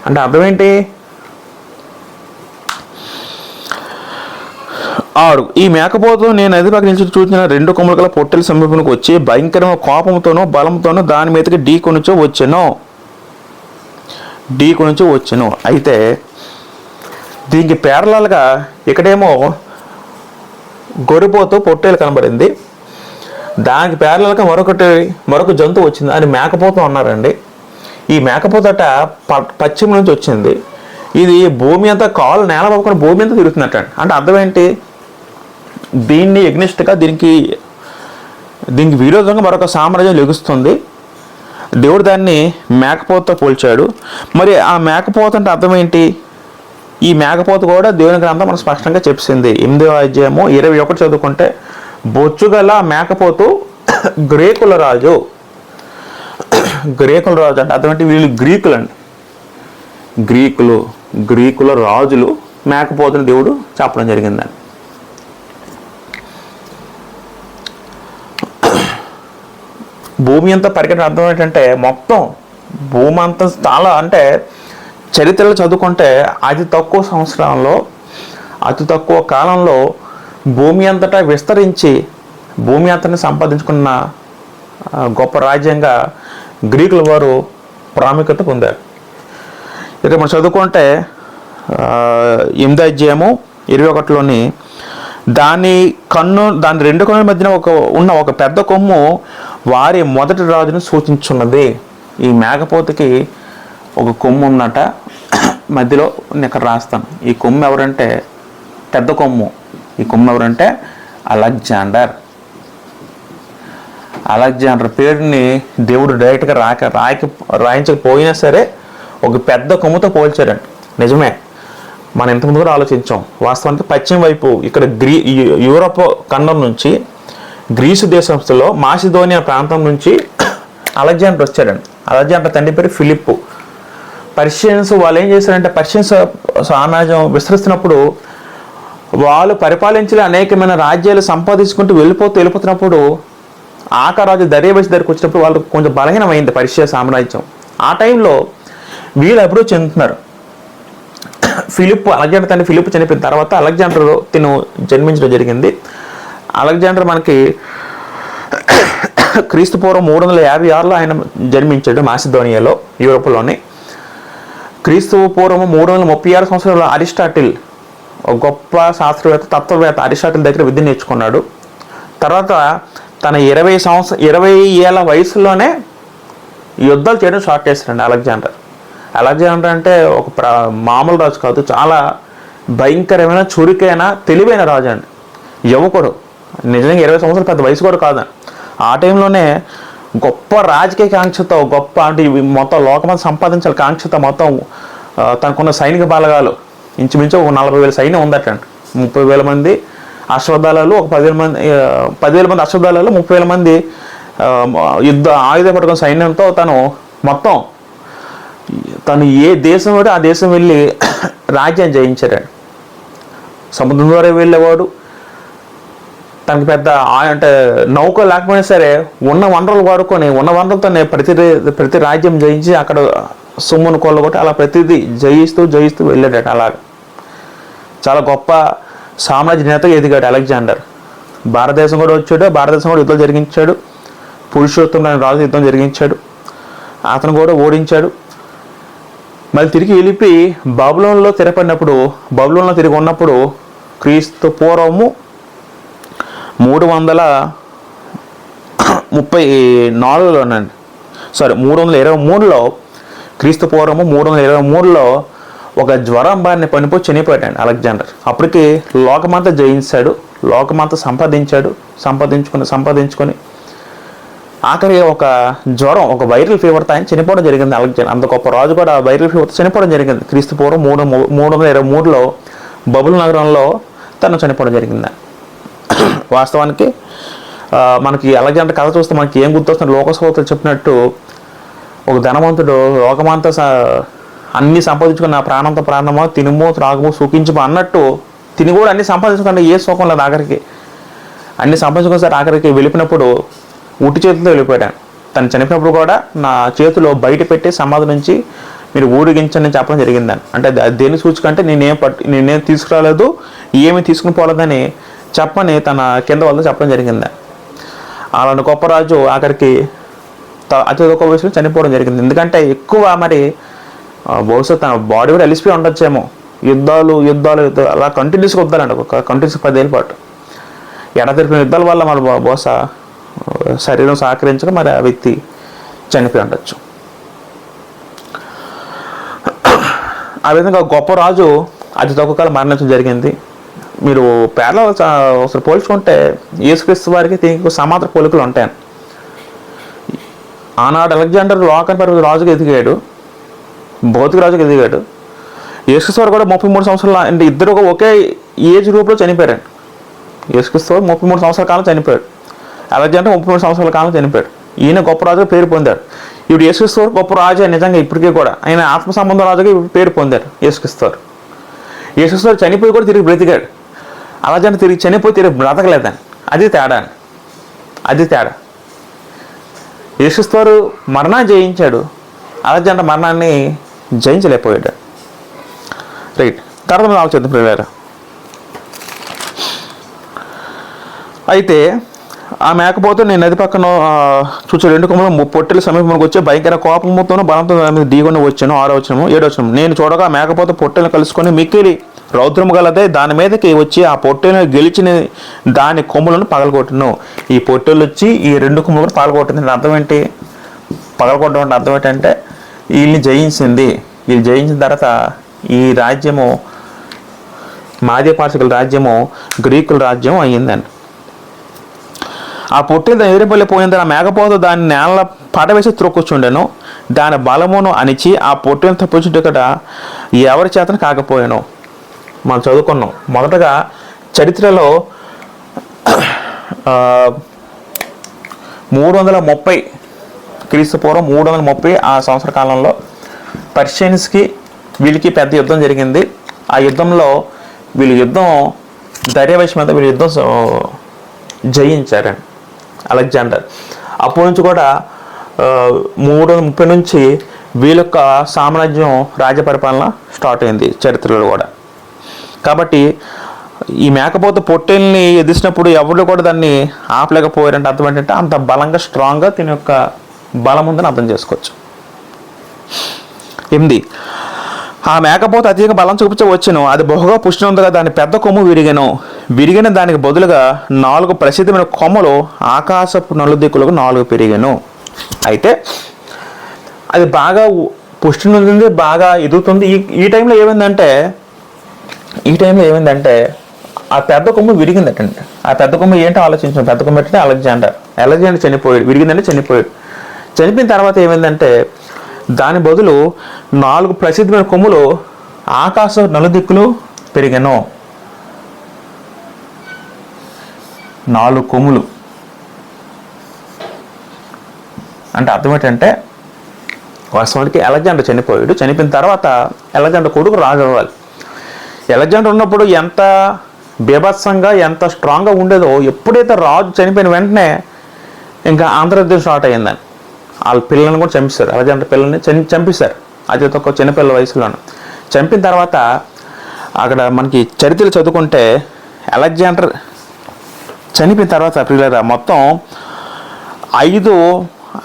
అంటే అర్థం ఏంటి? ఈ మేకపోతు నేను నది పక్క నుంచి చూసిన 2 కొమ్ముల గల పొట్టెల సమీపంలోకి వచ్చి భయంకరమైన కోపంతోనూ బలంతోనూ దాని మీదకి ఢీకొనుచో వచ్చెను. అయితే దీనికి పేరలాలుగా ఇక్కడేమో గొర్రెపోతు పొట్టేలు కనబడింది. దానికి పేరలాలుగా మరొక జంతువు వచ్చింది. అది మేకపోతు అన్నారండి. ఈ మేకపోతట పశ్చిమ నుంచి వచ్చింది. ఇది భూమి అంతా కాలు నేల పక్కన భూమి అంతా తిరుగుతున్నట్టు. అంటే అర్థం ఏంటి? దీన్ని ఎగ్నిస్ట్గా దీనికి విరోధంగా మరొక సామ్రాజ్యం లెగుస్తుంది. దేవుడు దాన్ని మేకపోతతో పోల్చాడు. మరి ఆ మేకపోత అంటే అర్థం ఏంటి? ఈ మేకపోత కూడా దేవుని గ్రంథం మనకు స్పష్టంగా చెప్పింది. 8వ అధ్యాయము 21 చదువుకుంటే బొచ్చుగల మేకపోతు గ్రీకుల రాజు అంటే అర్థం ఏంటి? వీళ్ళు గ్రీకులు అండి. గ్రీకుల రాజులు మేకపోతుని దేవుడు చెప్పడం జరిగిందండి. భూమి అంతా పరిగెట్టడం అర్థం ఏంటంటే మొత్తం భూమి అంతా చాలా అంటే చరిత్రలో చదువుకుంటే అతి తక్కువ సంవత్సరంలో అతి తక్కువ కాలంలో భూమి అంతటా విస్తరించి భూమి అంతని సంపాదించుకున్న గొప్ప రాజ్యంగా గ్రీకుల వారు ప్రాముఖ్యత పొందారు. ఇక మనం చదువుకుంటే 8వ అధ్యాయము 21లోని దాని రెండు కన్నుల మధ్యన ఉన్న ఒక పెద్ద కొమ్ము వారి మొదటి రాజును సూచించున్నది. ఈ మేకపోతుకి ఒక కొమ్ము ఉన్నట, మధ్యలో నేను ఇక్కడ రాస్తాను. ఈ కొమ్ము ఎవరంటే పెద్ద కొమ్ము. ఈ కొమ్ము ఎవరంటే అలెగ్జాండర్. అలెగ్జాండర్ పేరుని దేవుడు డైరెక్ట్గా రాయించకపోయినా సరే ఒక పెద్ద కొమ్ముతో పోల్చారండి. నిజమే, మనం ఇంతకుముందు కూడా ఆలోచించాం. వాస్తవానికి పశ్చిమ వైపు ఇక్కడ యూరోప్ ఖండం నుంచి గ్రీసు దేశంలో మాసిదోనియా ప్రాంతం నుంచి అలెగ్జాండర్ వచ్చాడండి. అలెగ్జాండర్ తండ్రి పేరు ఫిలిప్పు. పర్షియన్స్ వాళ్ళు ఏం చేశారంటే, పర్షియన్స్ సామ్రాజ్యం విస్తరిస్తున్నప్పుడు వాళ్ళు పరిపాలించిన అనేకమైన రాజ్యాలు సంపాదించుకుంటూ వెళ్ళిపోతున్నప్పుడు ఆకారాజు దర్యావేసి దగ్గరికి వచ్చినప్పుడు వాళ్ళు కొంచెం బలహీనమైంది పర్షియా సామ్రాజ్యం. ఆ టైంలో వీళ్ళు ఎప్పుడూ చెందుతున్నారు. అలెగ్జాండర్ తండ్రి ఫిలిప్ చనిపోయిన తర్వాత అలెగ్జాండర్ జన్మించడం జరిగింది. అలెగ్జాండర్ మనకి క్రీస్తు పూర్వం 356లో ఆయన జన్మించాడు మాసిదోనియాలో, యూరోప్లోని. క్రీస్తు పూర్వం 336 సంవత్సరంలో అరిస్టాటిల్, ఒక గొప్ప శాస్త్రవేత్త తత్వవేత్త అరిస్టాటిల్ దగ్గర విద్య నేర్చుకున్నాడు. తర్వాత తన 20 ఏళ్ళ వయసులోనే యుద్ధాలు చేయడం స్టార్ట్ చేశాడండి అలెగ్జాండర్. అలెగ్జాండర్ అంటే ఒక మామూలు రాజు కాదు, చాలా భయంకరమైన చురుకైన తెలివైన రాజు అండి. యువకుడు, నిజంగా 20 సంవత్సరాలు పెద్ద వయసు కూడా కాదండి. ఆ టైంలోనే గొప్ప రాజకీయ కాంక్షతో, గొప్ప అంటే మొత్తం లోకమంతా సంపాదించాలి కాంక్షతో మొత్తం తనకున్న సైనిక బలగాలు ఇంచుమించు ఒక 40,000 సైన్యం ఉందటండి. 30,000 మంది అశ్వదళాలు, ఒక 10,000 మంది అశ్వదళాలు, 30,000 మంది ఆయుధ పట్టుకున్న సైన్యంతో తను ఏ దేశం ఆ దేశం వెళ్ళి రాజ్యాన్ని జయించాడండి. సముద్రం ద్వారా వెళ్ళేవాడు. తనకి పెద్ద అంటే నౌక లేకపోయినా సరే ఉన్న వనరులు వాడుకొని ఉన్న వనరులతోనే ప్రతి రాజ్యం జయించి అక్కడ సొమ్మును కొల్లగొట్టి అలా ప్రతిదీ జయిస్తూ వెళ్ళాడట. అలాగ చాలా గొప్ప సామ్రాజ్య నేతగా ఎదిగాడు అలెగ్జాండర్. భారతదేశం కూడా వచ్చాడు, భారతదేశం కూడా యుద్ధం జరిగించాడు. పురుషోత్తమ రాజు యుద్ధం జరిగించాడు, అతను కూడా ఓడించాడు. మళ్ళీ తిరిగి వెళ్ళిపోయి బబులోన్లో తిరిగి ఉన్నప్పుడు క్రీస్తు పూర్వము 323లో క్రీస్తు పూర్వము 323లో ఒక జ్వరం బారిన పనిపోయి చనిపోయాడు అలెగ్జాండర్. అప్పటికి లోకమంతా జయించాడు, లోకమంతా సంపాదించుకొని ఆఖరి ఒక జ్వరం, ఒక వైరల్ ఫీవర్తో ఆయన చనిపోవడం జరిగింది. అలెగ్జాండర్ అంత గొప్ప రాజు కూడా వైరల్ ఫీవర్తో చనిపోవడం జరిగింది. క్రీస్తు పూర్వం 323లో బబుల్ నగరంలో తను చనిపోవడం జరిగింది. వాస్తవానికి మనకి అలెగ్జాండర్ కథ చూస్తే మనకి ఏం గుర్తొస్తుంది, లోకసోతలు చెప్పినట్టు ఒక ధనవంతుడు లోకమంతా అన్నీ సంపాదించుకుని నా ప్రాణంతో ప్రాణమో తినుమో త్రాగుమో సుఖించుమో అన్నట్టు తిని కూడా అన్ని సంపాదించుకుంటే ఏ సుఖం లేదు. ఆఖరికి అన్ని సంపాదించుకుని సార్ ఆఖరికి వెళ్ళిపోయినప్పుడు ఉట్టి చేతులతో వెళ్ళిపోయాడు. తను చనిపోయినప్పుడు కూడా నా చేతిలో బయట పెట్టి సమాధి నుంచి మీరు ఊరిగించని చెప్పడం జరిగిందని. అంటే దేని సూచికంటే నేనేం తీసుకురాలేదు, ఏమి తీసుకుని పోలేదని చెప్పని తన కింద వాళ్ళతో చెప్పడం జరిగింది. అలాంటి గొప్ప రాజు ఆఖరికి అతి తక్కువ వయసులో చనిపోవడం జరిగింది. ఎందుకంటే ఎక్కువ మరి బహుశా తన బాడీ కూడా అలిసిపోయి ఉండొచ్చేమో. యుద్ధాలు అలా కంటిన్యూస్గా వద్దాలండి, ఒక కంటిన్యూస్ 10 ఏళ్ళ పాటు ఎడతెరిపిన యుద్ధాల వల్ల మరి బహుశా శరీరం సహకరించక మరి ఆ వ్యక్తి చనిపోయి ఉండొచ్చు. ఆ విధంగా గొప్ప రాజు అతి తక్కువ కాలం మరణించడం జరిగింది. మీరు పేర్ల ఒకసారి పోల్చుకుంటే యేసుక్రీస్తు వారికి దీనికి సమాంతర పోలికలు ఉంటాయి. ఆనాడు అలెగ్జాండర్ లోకానికి రాజుగా ఎదిగాడు, భౌతిక రాజుగా ఎదిగాడు. యేసుక్రీస్తు వారు కూడా 33 సంవత్సరాలు, అంటే ఇద్దరు ఒకే ఏజ్ గ్రూప్లో చనిపోయారండి. యేసుక్రీస్తు వారు 33 సంవత్సరాల కాలం చనిపోయాడు, అలెగ్జాండర్ 33 సంవత్సరాల కాలం చనిపోయాడు. ఈయన గొప్ప రాజుగా పేరు పొందాడు. ఇప్పుడు యేసుక్రీస్తు వారు గొప్ప రాజు నిజంగా ఇప్పటికీ కూడా ఆయన ఆత్మ సంబంధం రాజుగా పేరు పొందారు యేసుక్రీస్తు వారు. యేసుక్రీస్తు వారు చనిపోయి కూడా తిరిగి బ్రతికాడు. అలెగ్జాండర్ తిరిగి చనిపోయి తిరిగి బ్రతకలేదని. అది తేడా. యేసుక్రీస్తు వారు మరణాన్ని జయించాడు, అలెగ్జాండర్ మరణాన్ని జయించలేకపోయాడు. రైట్, తర్వాత మనం ఆలోచిద్దాం ప్రియులారా. అయితే ఆ మేకపోతే నేను నది పక్కన చూసే 2 కొమ్ములు పొట్టెల సమీపంలోకి వచ్చి భయంకర కోపముతోనూ బలంతో దిగుని వచ్చాను. 6వ వచనం 7వ వచనం. నేను చూడగా ఆ మేకపోతే పొట్టెలను కలుసుకొని మిక్కిలి రౌద్రము గలదే దాని మీదకి వచ్చి ఆ పొట్టెలను గెలిచిన దాని కొమ్ములను పగలగొట్టను. ఈ పొట్టెలు వచ్చి ఈ 2 కొమ్ములు కూడా పగలగొట్టింది. అర్థం ఏంటి? పగలగొట్టడం అంటే అర్థం ఏంటంటే వీళ్ళని జయించింది. వీళ్ళు జయించిన తర్వాత ఈ రాజ్యము మాధ్యపార్షికుల రాజ్యము గ్రీకుల రాజ్యం అయ్యిందండి. ఆ పొట్టేలు ఎదిరిపల్లిపోయింది. ఆ మేకపోతు దాన్ని నేల పడవేసి త్రొక్కుచుండెను. దాని బలమును అణిచి ఆ పొట్టేలు తప్పించుట ఎవరి చేతను కాకపోయాను. మనం చదువుకున్నాం మొదటగా చరిత్రలో 330 క్రీస్తుపూర్వం 330 ఆ సంవత్సర కాలంలో పర్షియన్స్కి వీళ్ళకి పెద్ద యుద్ధం జరిగింది. ఆ యుద్ధంలో వీళ్ళు యుద్ధం దర్యావేషం మీద వీళ్ళు యుద్ధం జయించారండి అలెగ్జాండర్. అప్పటి నుంచి కూడా 330 నుంచి వీళ్ళ యొక్క సామ్రాజ్యం రాజ్య పరిపాలన స్టార్ట్ అయింది చరిత్రలో కూడా. కాబట్టి ఈ మేకపోతే పొట్టేల్ని ఎదిసినప్పుడు ఎవరు కూడా దాన్ని ఆపలేకపోయారంటే అర్థం ఏంటంటే అంత బలంగా స్ట్రాంగ్గా దీని యొక్క బలం ఉందని అర్థం చేసుకోవచ్చు. 8 ఆ మేకపోతే అధిక బలం చూపించ వచ్చును. అది బహుగా పుష్టి ఉందిగా దాని పెద్ద కొమ్ము విరిగిన దానికి బదులుగా 4 ప్రసిద్ధమైన కొమ్మలు ఆకాశపు నలుదిక్కులకు 4 పెరిగాను. అయితే అది బాగా పుష్టి ఉంది, బాగా ఎదుగుతుంది. ఈ టైంలో ఏమైందంటే ఆ పెద్ద కొమ్ము విరిగిందటండి. ఆ పెద్ద కొమ్ము ఏంటో ఆలోచించాం. పెద్ద కొమ్ము ఏంటంటే అలెగ్జాండర్ చనిపోయాడు. విరిగిందంటే చనిపోయాడు. చనిపోయిన తర్వాత ఏమైందంటే దాని బదులు 4 ప్రసిద్ధమైన కొమ్ములు ఆకాశ నలుదిక్కులు పెరిగాను. 4 కొమ్ములు అంటే అర్థం ఏంటంటే వాస్తవానికి అలెగ్జాండర్ చనిపోయాడు. చనిపోయిన తర్వాత అలెగ్జాండర్ కొడుకు రాజు అవ్వాలి. అలెగ్జాండర్ ఉన్నప్పుడు ఎంత బీభత్సంగా ఎంత స్ట్రాంగ్గా ఉండేదో ఎప్పుడైతే రాజు చనిపోయిన వెంటనే ఇంకా ఆంధ్రదేశం స్టార్ట్ అయ్యిందని వాళ్ళ పిల్లల్ని కూడా చంపిస్తారు. అలెగ్జాండర్ పిల్లల్ని చంపిస్తారు. అది ఒక చిన్నపిల్లల వయసులోనే చంపిన తర్వాత అక్కడ మనకి చరిత్రలు చదువుకుంటే అలెగ్జాండర్ చనిపోయిన తర్వాత పిల్లల మొత్తం 5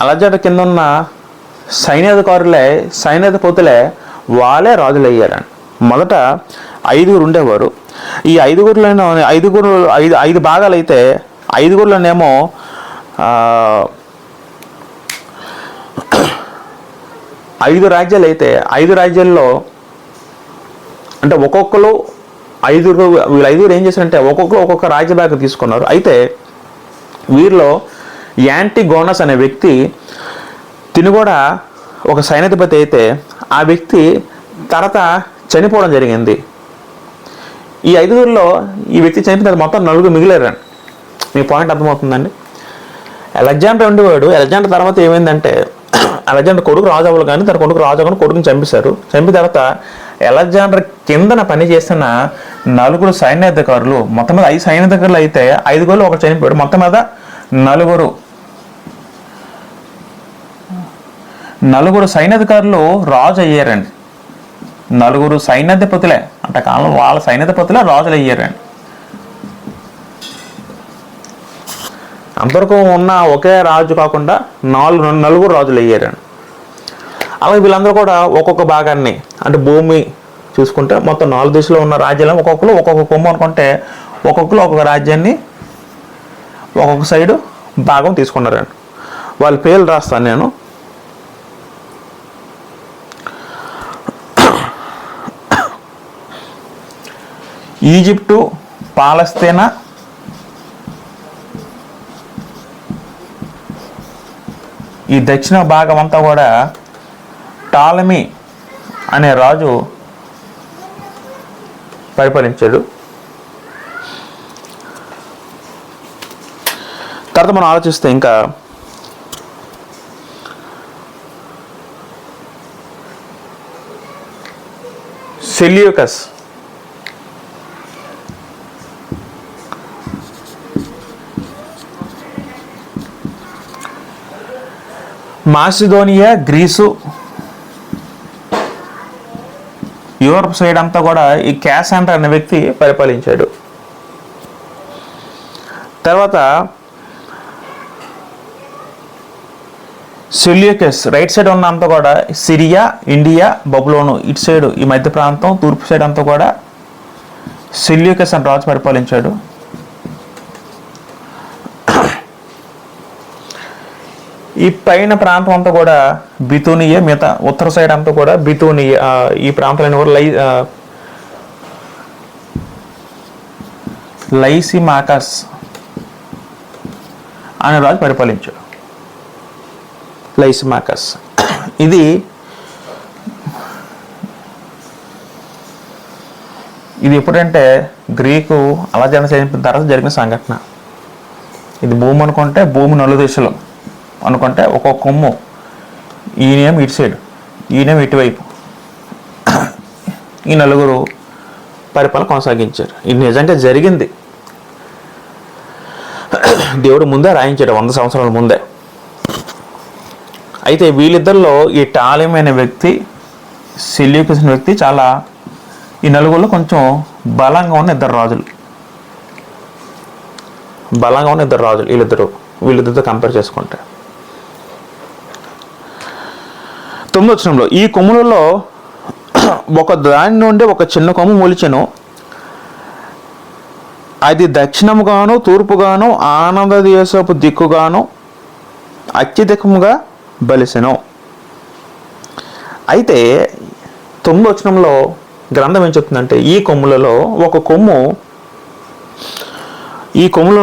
అలెగ్జాండర్ కింద ఉన్న సైన్యాధిపతులే వాళ్ళే రాజులు అయ్యారండి. మొదట 5 ఉండేవారు. ఈ 5 భాగాలు అయితే 5లోనేమో 5 రాజ్యాలు అయితే 5 రాజ్యాల్లో అంటే ఒక్కొక్కరు వీళ్ళు 5 ఏం చేశారంటే ఒక్కొక్క రాజ్య భాగం తీసుకున్నారు. అయితే వీరిలో యాంటిగోనస్ అనే వ్యక్తి తిను కూడా ఒక సైన్యాధిపతి అయితే ఆ వ్యక్తి తర్వాత చనిపోవడం జరిగింది. ఈ 5లో ఈ వ్యక్తి చనిపోయిన మొత్తం 4 మిగిలారండి. మీ పాయింట్ అర్థమవుతుందండి. అలెగ్జాండర్ ఉండేవాడు. అలెగ్జాండర్ తర్వాత ఏమైందంటే అలెగ్జాండర్ కొడుకు రాజు అవ్వాలి కానీ తన కొడుకు రాజు అవ్వని కొడుకుని చంపేశారు. చంపిన తర్వాత అలెగ్జాండర్ కిందన పనిచేస్తున్న 4 సైన్యాధికారులు మొత్తం మీద 5 సైన్యాధికారులు అయితే 5 ఒకరు చనిపోయాడు. మొత్తం మీద 4 సైన్యాధికారులు రాజు అయ్యారండి. 4 సైన్యాధిపతులే అంటే కాలం వాళ్ళ సైన్యాధిపతులే రాజులు అయ్యారండి. అంతవరకు ఉన్న ఒకే రాజు కాకుండా 4 రాజులు అయ్యారండి. అలాగే వీళ్ళందరూ కూడా ఒక్కొక్క భాగాన్ని అంటే భూమి చూసుకుంటే మొత్తం 4 దిశలో ఉన్న రాజ్యాలను ఒక్కొక్క కొమ్ము అనుకుంటే ఒక్కొక్కరు ఒక్కొక్క రాజ్యాన్ని ఒక్కొక్క సైడు భాగం తీసుకున్నారండి. వాళ్ళ పేర్లు రాస్తాను నేను. ఈజిప్టు, పాలస్తీనా, ఈ దక్షిణ భాగం అంతా కూడా టాలమీ అనే రాజు పరిపాలించాడు. తర్వాత మనం ఆలోచిస్తే ఇంకా Seleucus Macedonia, Greece Europe side అంతా కూడా ఈ క్యాసాండ్రా అనే వ్యక్తి పరిపాలించాడు. తర్వాత సెల్యూకస్ రైట్ సైడ్ ఉన్న అంతా కూడా సిరియా, ఇండియా, బబులోను ఇటు సైడ్ ఈ మధ్య ప్రాంతం తూర్పు సైడ్ అంతా కూడా సెల్యూకస్ అని రాజు పరిపాలించాడు. ఈ పైన ప్రాంతం అంతా కూడా బితూనియా, మిగతా ఉత్తర సైడ్ అంతా కూడా బితూనియా, ఈ ప్రాంతాలన్నీ కూడా లైసిమాకస్ అనే రాజు పరిపాలించాడు. లైసిమాకస్ ఇది ఎప్పుడంటే గ్రీకు అలెగ్జాండర్ చనిపోయిన తర్వాత జరిగిన సంఘటన. ఇది భూమి అనుకుంటే భూమి నలుదిశలు అనుకుంటే ఒక్కొక్క కొమ్ము, ఈయనేమో ఇటు సైడ్, ఈయనేమో ఇటువైపు, ఈ నలుగురు పరిపాలన కొనసాగించారు. ఇది నిజంగా జరిగింది. దేవుడు ముందే రాయించాడు 100 సంవత్సరాల ముందే. అయితే వీళ్ళిద్దరిలో ఈ టాలెమీ అనే వ్యక్తి, సెల్యూకస్ అనే వ్యక్తి చాలా, ఈ నలుగురిలో కొంచెం బలంగా ఉన్న ఇద్దరు రాజులు వీళ్ళిద్దరితో కంపేర్ చేసుకుంటే. 9వ వచనంలో ఈ కొమ్ములలో ఒక దాని నుండి ఒక చిన్న కొమ్ము మొలిచెను, అది దక్షిణముగాను తూర్పుగాను ఆనంద దేశపు దిక్కుగాను అత్యధికముగా బలిసెను. అయితే 9వ వచనంలో గ్రంథం ఏం చెప్తుందంటే ఈ కొమ్ములలో ఒక కొమ్ము, ఈ కొమ్ముల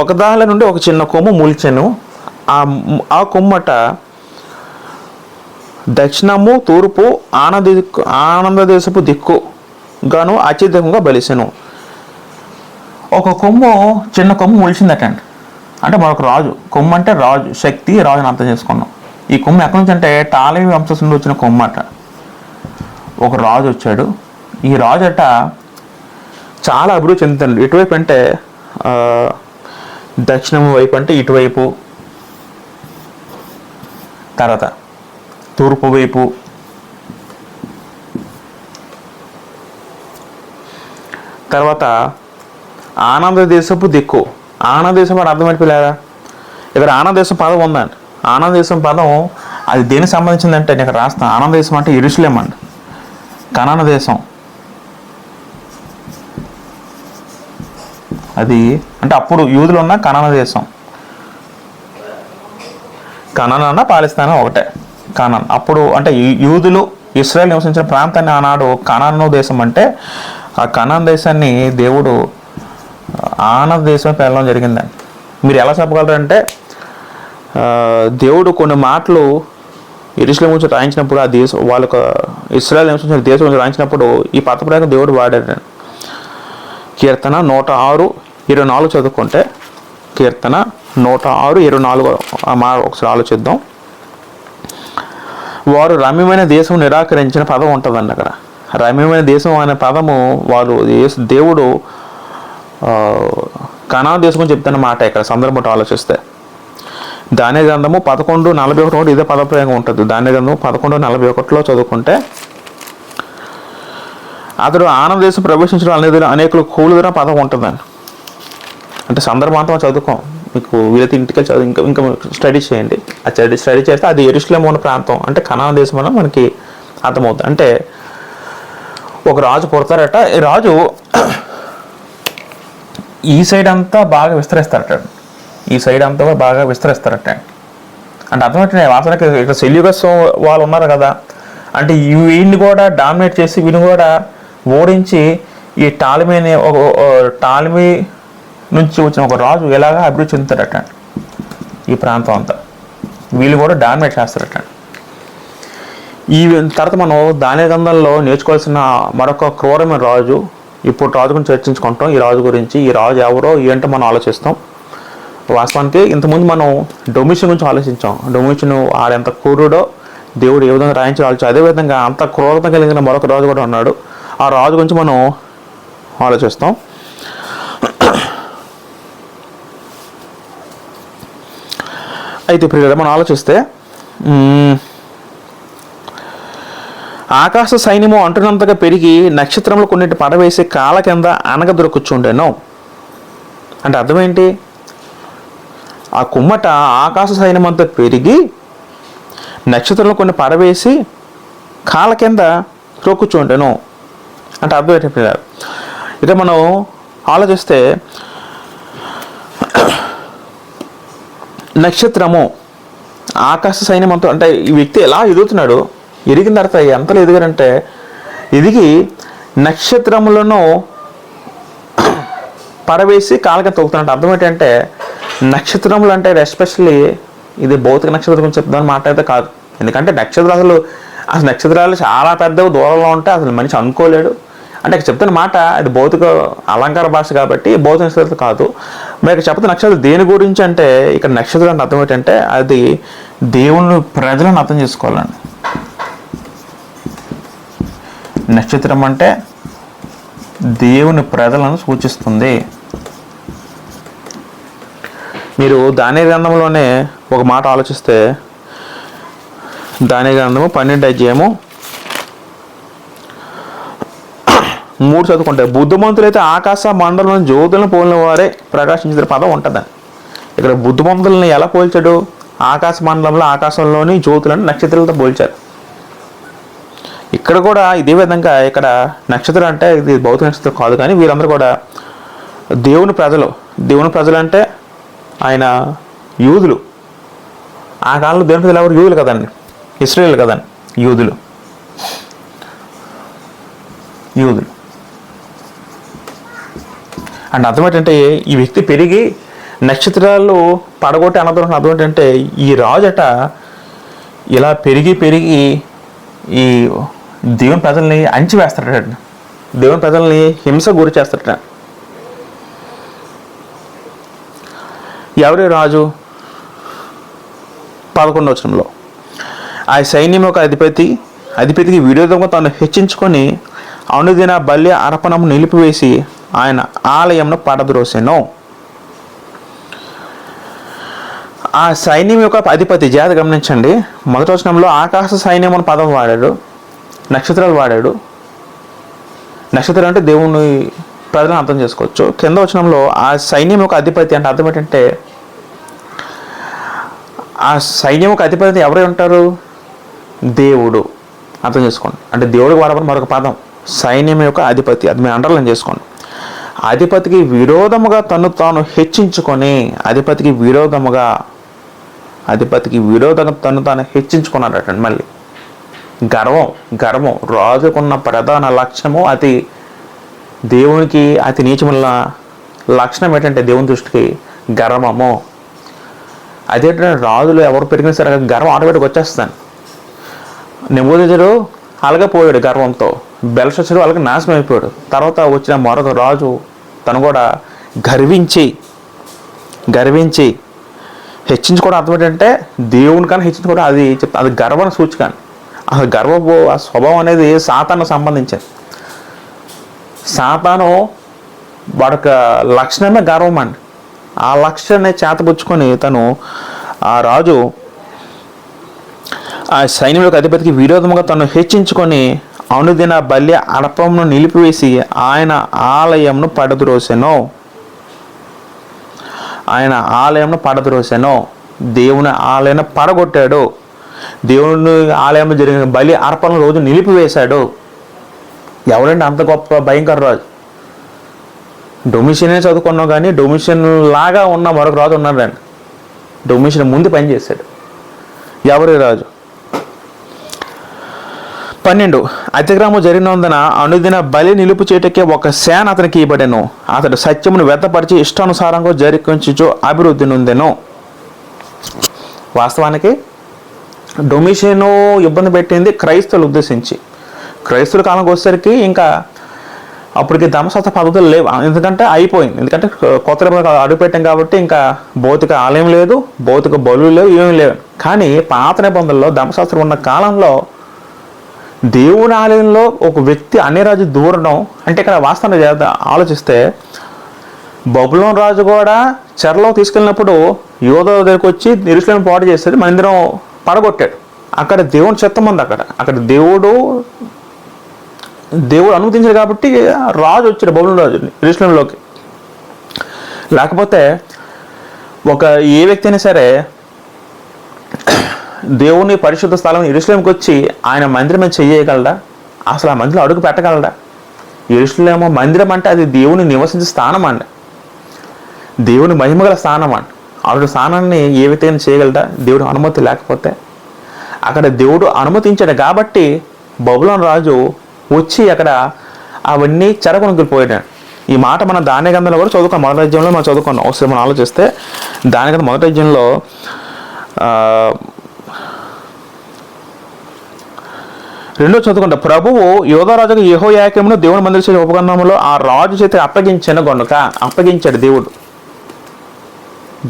ఒక దాని నుండి ఒక చిన్న కొమ్ము మొలిచెను, ఆ కొమ్మట దక్షిణము తూర్పు ఆనంద దేశపు దిక్కుగాను అత్యధికంగా బలిసెను. ఒక కొమ్ము, చిన్న కొమ్ము మొలిచిందట. అంటే మరొక రాజు, కొమ్ము అంటే రాజు, శక్తి, రాజుని అర్థం చేసుకున్నాం. ఈ కొమ్ము ఎక్కడి నుంచి అంటే టాలెమీ వంశస్థం నుండి వచ్చిన కొమ్ము అట. ఒక రాజు వచ్చాడు. ఈ రాజు అట చాలా అభివృద్ధి చెందుతాడు. ఇటువైపు అంటే దక్షిణం వైపు అంటే ఇటువైపు, తర్వాత తూర్పు వైపు, తర్వాత ఆనంద దేశపు దిక్కు. ఆనంద దేశం అని అర్థం అయిపోలేదా? ఇక్కడ ఆనంద దేశం పదం ఉందండి. ఆనంద దేశం పదం అది దేనికి సంబంధించిందంటే నేను ఇక్కడ రాస్తాను. ఆనంద దేశం అంటే యెరూషలేం అండి, కనాన దేశం. అది అంటే అప్పుడు యూదులు ఉన్న కనాన దేశం. కనాన్ అన్న పాలిస్తాన్ ఒకటే. కనాన్ అప్పుడు అంటే యూదులు ఇశ్రాయేల్ నివసించిన ప్రాంతాన్ని ఆనాడు కనాను దేశం అంటే, ఆ కనాన్ దేశాన్ని దేవుడు ఆనంద దేశం వెళ్ళడం జరిగిందండి. మీరు ఎలా చెప్పగలరంటే దేవుడు కొన్ని మాటలు యెరూషలేము గురించి రాయించినప్పుడు ఆ దేశం వాళ్ళకు ఇశ్రాయేల్ నివసించిన దేశం గురించి రాయించినప్పుడు ఈ పదప్రయోగం దేవుడు వాడాడు. కీర్తన 106:24 చదువుకుంటే, కీర్తన 106:24 ఒకసారి ఆలోచిద్దాం. వారు రమ్యమైన దేశం నిరాకరించిన పదం ఉంటుందండి అక్కడ. రమ్యమైన దేశం అనే పదము వారు దేవుడు కనాను దేశం అని చెప్తున్న మాట ఇక్కడ సందర్భంతో ఆలోచిస్తే. దానియేలు గ్రంథము 11:41 ఇదే పదప్రయోగం ఉంటుంది. దానియేలు గ్రంథము 11:41 చదువుకుంటే, అతడు ఆనంద దేశం ప్రవేశించడం అనేది అనేకులు కూలుదర పదం ఉంటుందండి. అంటే సందర్భాంతం చదువుకోం, మీకు వీలైతే ఇంటికి చదువు ఇంకా స్టడీ చేయండి. అది స్టడీ చేస్తే అది యెరూషలేము ఉన్న ప్రాంతం అంటే కనాను దేశం అని మనకి అర్థమవుతుంది. అంటే ఒక రాజు పుడతారట. ఈ రాజు ఈ సైడ్ అంతా బాగా విస్తరిస్తారట. అంటే అర్థమైతే వాసనకి ఇక్కడ సెల్యూకస్ వాళ్ళు ఉన్నారు కదా, అంటే వీడిని కూడా డామినేట్ చేసి వీడిని కూడా ఓడించి ఈ టాలెమీ నుంచి వచ్చిన ఒక రాజు ఎలాగా అభివృద్ధి చెందుతారట ఈ ప్రాంతం అంతా. వీళ్ళు కూడా డామినేట్ చేస్తారట. ఈ తర్వాత మనం దానియేలు గ్రంథంలో నేర్చుకోవాల్సిన మరొక క్రూరమైన రాజు, ఇప్పుడు రాజు గురించి చర్చించుకుంటాం. ఈ రాజు గురించి, ఈ రాజు ఎవరో ఏంటో మనం ఆలోచిస్తాం. వాస్తవానికి ఇంతకుముందు మనం డొమిషన్ గురించి ఆలోచించాం. డొమిషన్ ఆడెంత క్రూరుడో దేవుడు ఏ విధంగా రాయించి ఆలోచించాం. అదేవిధంగా అంత క్రూరత కలిగిన మరొక రాజు కూడా ఉన్నాడు. ఆ రాజు గురించి మనం ఆలోచిస్తాం. అయితే ఇప్పుడు మనం ఆలోచిస్తే ఆకాశ సైన్యము అంటున్నంతగా పెరిగి నక్షత్రములు కొన్నిటి పడవేసి కాళ్ళ కింద అనగ దొరుకుచుండెను. అంటే అర్థం ఏంటి? ఆ కుమ్మట ఆకాశ సైన్యం అంతా పెరిగి నక్షత్రంలో కొన్ని పడవేసి కాళ్ళ కింద తొక్కుచుండెను. అంటే అర్థం ఏంటి పిల్లలు? ఇక మనం ఆలోచిస్తే నక్షత్రము ఆకాశ సైన్యం అంతా, అంటే ఈ వ్యక్తి ఎలా ఎదుగుతున్నాడు, ఎదిగిన తర్వాత ఎంతలో ఎదిగారంటే ఎదిగి నక్షత్రములను పడవేసి కాళ్ళకి తొక్కుతున్నట్టు. అర్థం ఏంటంటే నక్షత్రములు అంటే ఎస్పెషల్లీ ఇది భౌతిక నక్షత్రం గురించి చెప్దామని మాట అయితే కాదు. ఎందుకంటే అసలు నక్షత్రాలు చాలా పెద్దవి దూరంలో ఉంటే అసలు మనిషి అనుకోలేడు. అంటే ఇక్కడ చెప్తున్న మాట అది భౌతిక అలంకార భాష కాబట్టి భౌతిక నక్షత్రాలు కాదు. మరి ఇక్కడ చెప్తున్న నక్షత్రం దేని గురించి అంటే ఇక్కడ నక్షత్రం అంటే అర్థం ఏంటంటే అది దేవుని ప్రజలను అర్థం చేసుకోవాలండి. నక్షత్రం అంటే దేవుని ప్రజలను సూచిస్తుంది. మీరు దానియేలు గ్రంథంలోనే ఒక మాట ఆలోచిస్తే, దానియేలు గ్రంథము 12వ అధ్యాయము 3 చదువుకుంటే, బుద్ధిమంతులైతే ఆకాశ మండలం జ్యోతులను పోలిన వారే ప్రకాశించిన పదం ఉంటుందని. ఇక్కడ బుద్ధిమంతులని ఎలా పోల్చాడు? ఆకాశ మండలంలో ఆకాశంలోని జ్యోతులను నక్షత్రాలతో పోల్చారు. ఇక్కడ కూడా ఇదే విధంగా ఇక్కడ నక్షత్రం అంటే ఇది భౌతిక నక్షత్రం కాదు, కానీ వీరందరూ కూడా దేవుని ప్రజలు. దేవుని ప్రజలు అంటే ఆయన యూదులు. ఆ కాలంలో దేవుని ప్రజలు ఎవరు? యూదులు కదండి, ఇశ్రాయేలు కదండి, యూదులు. అండ్ అర్థం ఏంటంటే ఈ వ్యక్తి పెరిగి నక్షత్రాలు పడగొట్టి అన్నదం అర్థం ఏంటంటే ఈ రాజట ఇలా పెరిగి ఈ దేవుని ప్రజల్ని అణిచివేస్తాడట, దేవుని ప్రజల్ని హింస గురి చేస్తాడట. ఎవరి రాజు? 11వ వచనంలో, ఆ సైన్యం యొక్క అధిపతికి విరోధంగా తాను హెచ్చించుకొని అనుదిన బల్య అర్పణము నిలిపివేసి ఆయన ఆలయంను పడద్రోసెను. ఆ సైన్యం యొక్క అధిపతి జాగ్రత్త గమనించండి. మొదటి వచనంలో ఆకాశ సైన్యం అని పదం వాడాడు, నక్షత్రాలు వాడాడు. నక్షత్రం అంటే దేవుని ప్రజలను అర్థం చేసుకోవచ్చు. కింద వచనంలో ఆ సైన్యం యొక్క అధిపతి అంటే అర్థం ఏంటంటే ఆ సైన్యం యొక్క అధిపతి ఎవరై ఉంటారు? దేవుడు. అర్థం చేసుకోండి. అంటే దేవుడికి వాడమని మరొక పదం సైన్యం యొక్క అధిపతి. అది మీరు అండర్లైన్ చేసుకోండి. అధిపతికి విరోధముగా తను తాను హెచ్చించుకొని, అధిపతికి విరోధంగా తను తాను హెచ్చించుకున్నాడటండి. మళ్ళీ గర్వం రాజుకున్న ప్రధాన లక్ష్యము దేవునికి అతి నీచముల లక్షణం ఏంటంటే దేవుని దృష్టికి గర్వము. అదేంటంటే రాజులు ఎవరు పెరిగినా సరే గర్వం ఆటోమేటిక్గా వచ్చేస్తాను. నెబూకద్నెజరు అలగపోయాడు గర్వంతో, బెల్షస్సరు అలాగే నాశనం అయిపోయాడు. తర్వాత వచ్చిన మరొక రాజు తను కూడా గర్వించి హెచ్చించుకోవడం అర్థం ఏంటంటే దేవుని కానీ హెచ్చించుకోవడం అది గర్వం సూచిక. ఆ గర్వపు ఆ స్వభావం అనేది సాతాను సంబంధించింది. సాతాను వాడొక లక్షణమే గర్వం అండి. ఆ లక్ష్యాన్ని చేతపుచ్చుకొని తను ఆ రాజు ఆ సైన్యం యొక్క అధిపతికి విరోధముగా తను హెచ్చించుకొని అనుదిన బల్య అర్పణను నిలిపివేసి ఆయన ఆలయంను పడద్రోసెను. దేవుని ఆలయాన్ని పడగొట్టాడు. దేవుని ఆలయంలో జరిగిన బలి అర్పణ రోజు నిలిపివేశాడు. ఎవరండి అంత గొప్ప భయంకర రాజు? డొమిషియనే చదువుకున్నాం, కానీ డొమిషియన్ లాగా ఉన్న మరొక రాజు ఉన్నాడండి. డొమిషియన్ ముందు పనిచేశాడు. ఎవరి రాజు? 12 అతిక్రమం జరిగినందున అనుదిన బలి నిలుపు చేటకే ఒక సేన అతనికి ఇవ్వబడెను. అతడు సత్యమును వ్యర్థపరిచి ఇష్టానుసారంగా జరిగించుచు అభివృద్ధి నొందెను. వాస్తవానికి డొమిషియన్ ఇబ్బంది పెట్టింది క్రైస్తవులు ఉద్దేశించి. క్రైస్తవుల కాలంకి వచ్చేసరికి ఇంకా అప్పటికి ధర్మశాస్త్ర పద్ధతులు లేవు. ఎందుకంటే అయిపోయింది. ఎందుకంటే కొత్త అడుగుపెట్టాం కాబట్టి ఇంకా భౌతిక ఆలయం లేదు, భౌతిక బలులు లేవు, ఏమీ లేవు. కానీ పాత నిబంధనలో ధర్మశాస్త్రం ఉన్న కాలంలో దేవుని ఆలయంలో ఒక వ్యక్తి అన్ని రాజు దూరడం అంటే ఇక్కడ వాస్తవంగా ఆలోచిస్తే బబులోను రాజు కూడా చెరలో తీసుకెళ్ళినప్పుడు యోధ దగ్గరికి వచ్చి యెరూషలేము పాడు చేస్తాడు, మందిరం పడగొట్టాడు. అక్కడ దేవుని చిత్తం ఉంది. అక్కడ దేవుడు అనుమతించాడు కాబట్టి రాజు వచ్చాడు, బబులోను రాజు యెరూషలేములోకి. లేకపోతే ఏ వ్యక్తి అయినా సరే దేవుని పరిశుద్ధ స్థలం యెరూషలేముకి వచ్చి ఆయన మందిరం మీద చేయగలడా? అసలు ఆ మందిరం అడుగు పెట్టగలడా? యెరూషలేము మందిరం అంటే అది దేవుని నివసించే స్థానం అండి, దేవుని మహిమగల స్థానం అండి. ఆవిడ స్థానాన్ని ఏ వ్యక్తి అయినా చేయగలడా దేవుడు అనుమతి లేకపోతే? అక్కడ దేవుడు అనుమతించాడు కాబట్టి బబులోను రాజు వచ్చి అక్కడ అవన్నీ చెరగొనుకుపోయాడు. ఈ మాట మన దానియ గ్రంథంలో కూడా చదువుకున్నాం, మొదటి అధ్యాయంలో మనం చదువుకున్నాం. ఒకసారి మనం ఆలోచిస్తే దానియ గ్రంథం మొదటి అధ్యాయంలో 2వ చదువుకుంటా, ప్రభువు యోధారాజుకు యెహోయాకీమును దేవుని మందిర చేసే ఉపకరణంలో ఆ రాజు చేతి అప్పగించాడు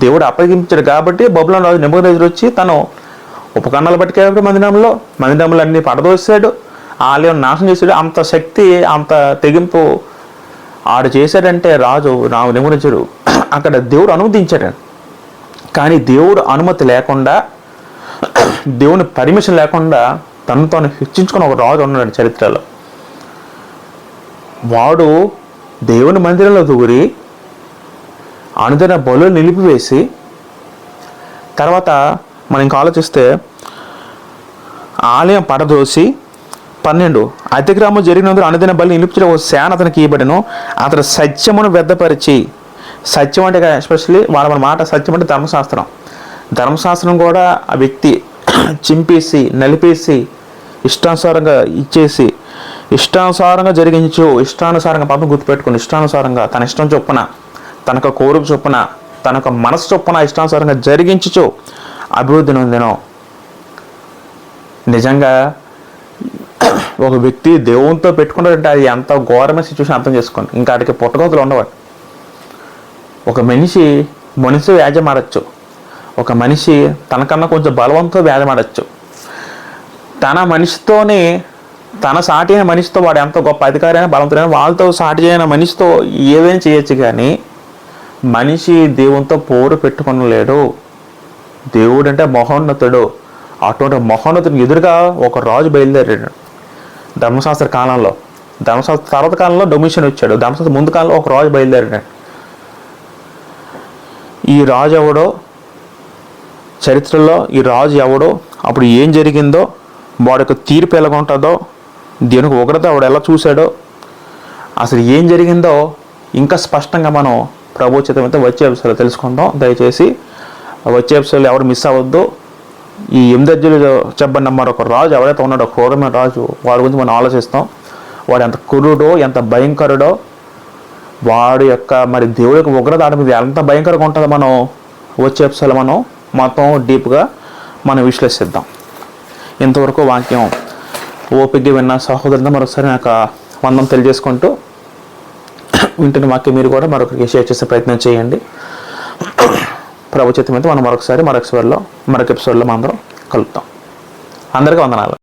దేవుడు అప్పగించాడు కాబట్టి బబులోను రాజు నెబుకద్నెజరు వచ్చి తను ఉపకరణాలు పట్టుకెళ్ళాడు, మందిరంలో అన్ని పడదోసాడు, ఆలయం నాశనం చేశాడు. అంత శక్తి, అంత తెగింపు ఆడు చేశాడంటే రాజు నెబుకద్నెజరు అక్కడ దేవుడు అనుమతించాడు. కానీ దేవుడు అనుమతి లేకుండా, దేవుని పర్మిషన్ లేకుండా తను తాను హెచ్చించుకుని ఒక రాజు ఉన్నాడు చరిత్రలో. వాడు దేవుని మందిరంలో దూరి అనుదిన బలులు నిలిపివేసి, తర్వాత మనం ఇంకా ఆలోచిస్తే ఆలయం పడదోసి 12 అతిక్రమం జరిగినందుకు అనుదిన బలి నిలిపించడం ఒక సేన అతనికి ఇవ్వబడెను. అతడు సత్యమును వ్యర్థపరిచి, సత్యం అంటే ఎస్పెషల్లీ మన మాట సత్యం అంటే ధర్మశాస్త్రం కూడా ఆ వ్యక్తి చింపేసి నలిపేసి ఇష్టానుసారంగా ఇచ్చేసి ఇష్టానుసారంగా జరిగించు, ఇష్టానుసారంగా పాపం గుర్తుపెట్టుకుని ఇష్టానుసారంగా తన ఇష్టం చొప్పున, తనకు కోరిక చొప్పున, తనకు మనసు చొప్పున ఇష్టానుసారంగా జరిగించు అభివృద్ధి నొందెను. నిజంగా ఒక వ్యక్తి దేవునితో పెట్టుకున్నాడంటే అది ఎంత ఘోరమైన సిచ్యువేషన్ అర్థం చేసుకోండి. ఇంకా వాటికి పుట్టగతులు ఉండవాడు. ఒక మనిషి వ్యాజ్యమాడచ్చు, ఒక మనిషి తనకన్నా కొంచెం బలవంతో వ్యాజ్యమాడచ్చు. తన మనిషితోనే, తన సాటి అయిన మనిషితో వాడు ఎంత గొప్ప అధికారి అయినా బలవంతుడైనా వాళ్ళతో సాటి అయిన మనిషితో ఏదైనా చేయొచ్చు. కానీ మనిషి దేవునితో పోరు పెట్టుకొనలేడు. దేవుడు అంటే మహోన్నతుడు. అటువంటి మహోన్నతుడికి ఎదురుగా ఒక రాజు బయలుదేరాడు ధర్మశాస్త్ర కాలంలో. ధర్మశాస్త్ర తర్వాత కాలంలో డొమిషన్ వచ్చాడు, ధర్మశాస్త్ర ముందు కాలంలో ఒక రాజు బయలుదేరాడు. ఈ రాజు ఎవడో, చరిత్రలో ఈ రాజు ఎవడో, అప్పుడు ఏం జరిగిందో, వాడి యొక్క తీర్పు ఎలా ఉంటుందో, దేవునికి ఉగ్రత వాడు ఎలా చూశాడో, అసలు ఏం జరిగిందో ఇంకా స్పష్టంగా మనం ప్రభు చిత్తమైతే వచ్చే ఎపిసోడ్లో తెలుసుకుందాం. దయచేసి వచ్చే ఎపిసోడ్లో ఎవరు మిస్ అవ్వద్దు. ఈ 8 అధ్యాయులు చెప్పబడిన మరొక రాజు ఎవరైతే ఉన్నాడో, క్రూరమైన రాజు, వాడి గురించి మనం ఆలోచిస్తాం. వాడు ఎంత క్రూరుడో, ఎంత భయంకరుడో, వాడు యొక్క మరి దేవుడి యొక్క ఉగ్రత ఆడ మీద ఎంత భయంకరంగా ఉంటుందో మనం వచ్చే ఎపిసోడ్లో మనం మొత్తం డీప్గా మనం విశ్లేషిద్దాం. ఇంతవరకు వాక్యం ఓపికగా విన్న సహోదరులతో మరొకసారి నాకు వందనం తెలియజేసుకుంటూ, వింటున్న వాక్యం మీరు కూడా మరొకరికి షేర్ చేసే ప్రయత్నం చేయండి. ప్రభు చిత్తమైతే మనం మరొక ఎపిసోడ్లో మనం అందరం కలుద్దాం. అందరికీ వందనాలు.